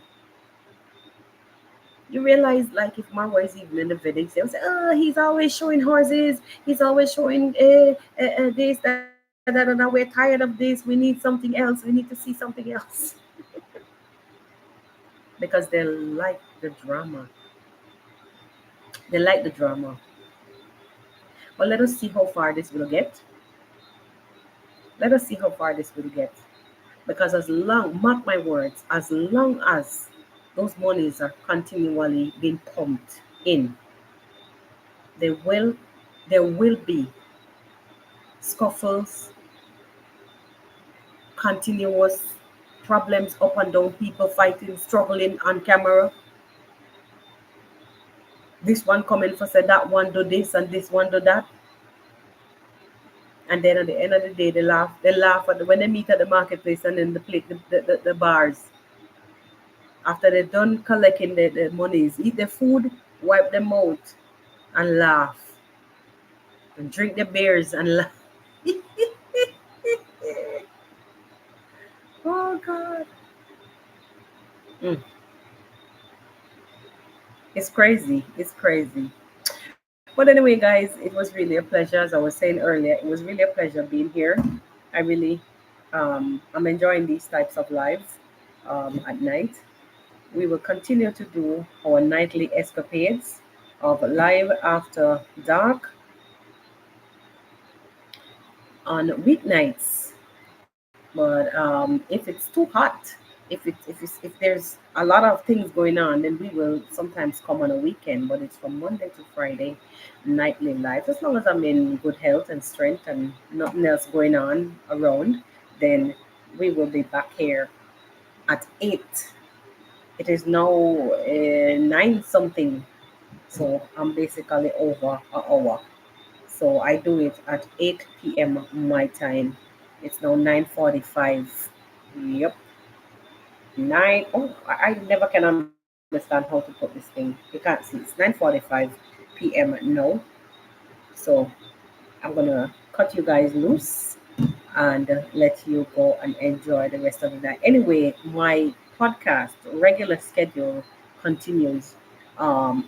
You realize, like, if Marwa is even in the village, they'll say, oh, he's always showing horses, he's always showing this, that, we're tired of this, we need something else, we need to see something else. Because they like the drama. They like the drama. But let us see how far this will get. Let us see how far this will get. Because as long, mark my words, as long as those monies are continually being pumped in, there will there will be scuffles, continuous problems up and down, people fighting, struggling on camera. This one coming for say that one do this and this one do that. And then at the end of the day they laugh. They laugh at when they meet at the marketplace and then the bars. After they're done collecting the monies, eat the food, wipe them out and laugh. And drink the beers and laugh. Oh God. Mm. It's crazy. It's crazy. But anyway, guys, it was really a pleasure. As I was saying earlier, it was really a pleasure being here. I really, I'm enjoying these types of lives at night. We will continue to do our nightly escapades of live after dark on weeknights. But if it's too hot, if there's a lot of things going on, then we will sometimes come on a weekend. But it's from Monday to Friday, nightly live. As long as I'm in good health and strength and nothing else going on around, then we will be back here at 8. It is now 9 something, so I'm basically over an hour. So I do it at 8 p.m. my time. It's now 9:45. Yep. Nine. Oh, I never can understand how to put this thing. You can't see. It's 9:45 p.m. now. So I'm gonna cut you guys loose and let you go and enjoy the rest of the night. Anyway, my podcast regular schedule continues.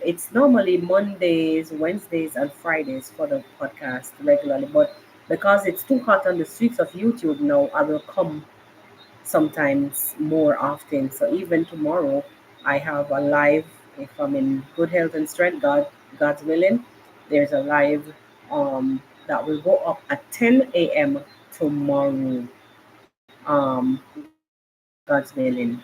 It's normally Mondays, Wednesdays, and Fridays for the podcast regularly, but because it's too hot on the streets of YouTube now, I will come sometimes more often. So even tomorrow, I have a live. If I'm in good health and strength, God's willing, there's a live that will go up at 10 a.m. tomorrow. God's willing,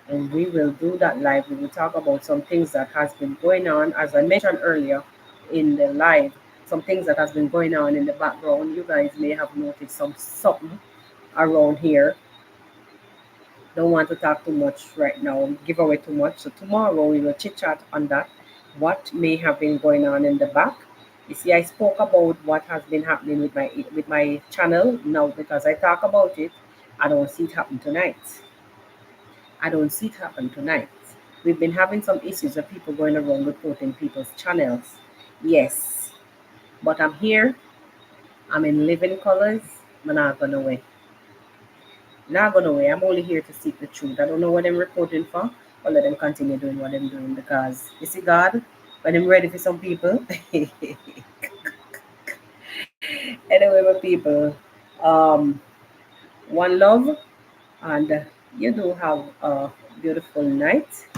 and we will do that live. We will talk about some things that has been going on, as I mentioned earlier in the live. Some things that has been going on in the background. You guys may have noticed something around here. Don't want to talk too much right now, give away too much. So tomorrow we will chit chat on that. What may have been going on in the back. You see, I spoke about what has been happening with my channel now because I talk about it. I don't see it happen tonight. I don't see it happen tonight. We've been having some issues of people going around reporting people's channels. Yes, but I'm here. I'm in living colors. I'm not going away. Not going away. I'm only here to seek the truth. I don't know what I'm reporting for, but let them continue doing what I'm doing because you see, God, when I'm ready for some people. Anyway, my people, um, one love, and you do have a beautiful night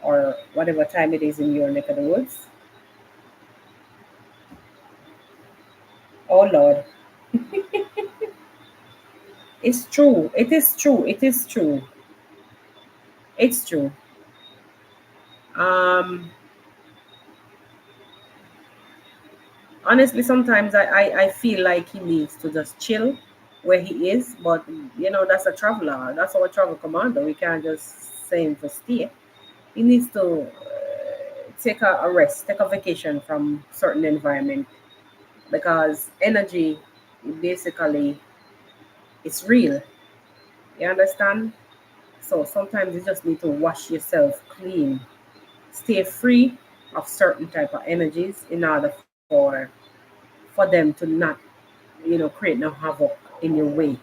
or whatever time it is in your neck of the woods. Oh Lord, it's true. It is true. It is true. It's true. Um, Honestly, sometimes I feel like he needs to just chill where he is, but that's a traveler. That's our travel commander. We can't just say him to stay. He needs to take a rest, take a vacation from certain environment because energy basically it's real. You understand? So sometimes you just need to wash yourself clean, stay free of certain type of energies in order for them to not create no havoc in your way.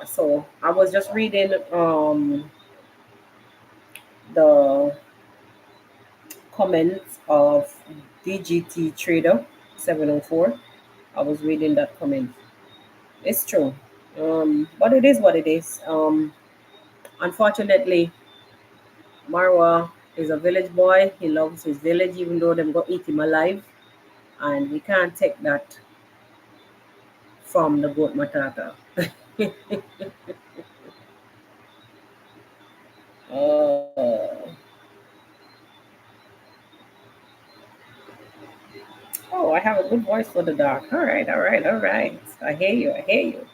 So I was just reading the comments of DGT Trader 704. I was reading that comment. It's true. But it is what it is. Unfortunately, Marwa is a village boy. He loves his village, even though them go eat him alive. And we can't take that from the goat matata. uh, oh, I have a good voice for the dog. All right, all right, all right. I hear you. I hear you.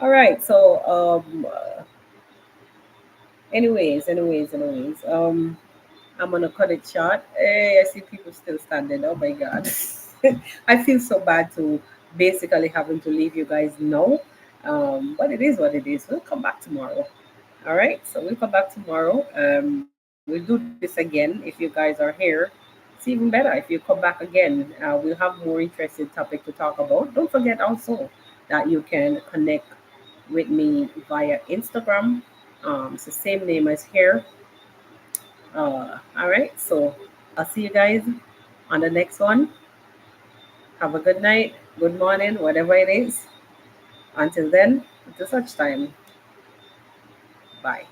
All right. So, anyways. I'm gonna cut it short. Hey, I see people still standing. Oh my God. I feel so bad to basically having to leave you guys now. But it is what it is. We'll come back tomorrow. All right. So we'll come back tomorrow. We'll do this again. If you guys are here, it's even better. If you come back again, we'll have more interesting topic to talk about. Don't forget also that you can connect with me via Instagram. It's the same name as here. All right. So I'll see you guys on the next one. Have a good night, good morning, whatever it is. Until then, until such time. Bye.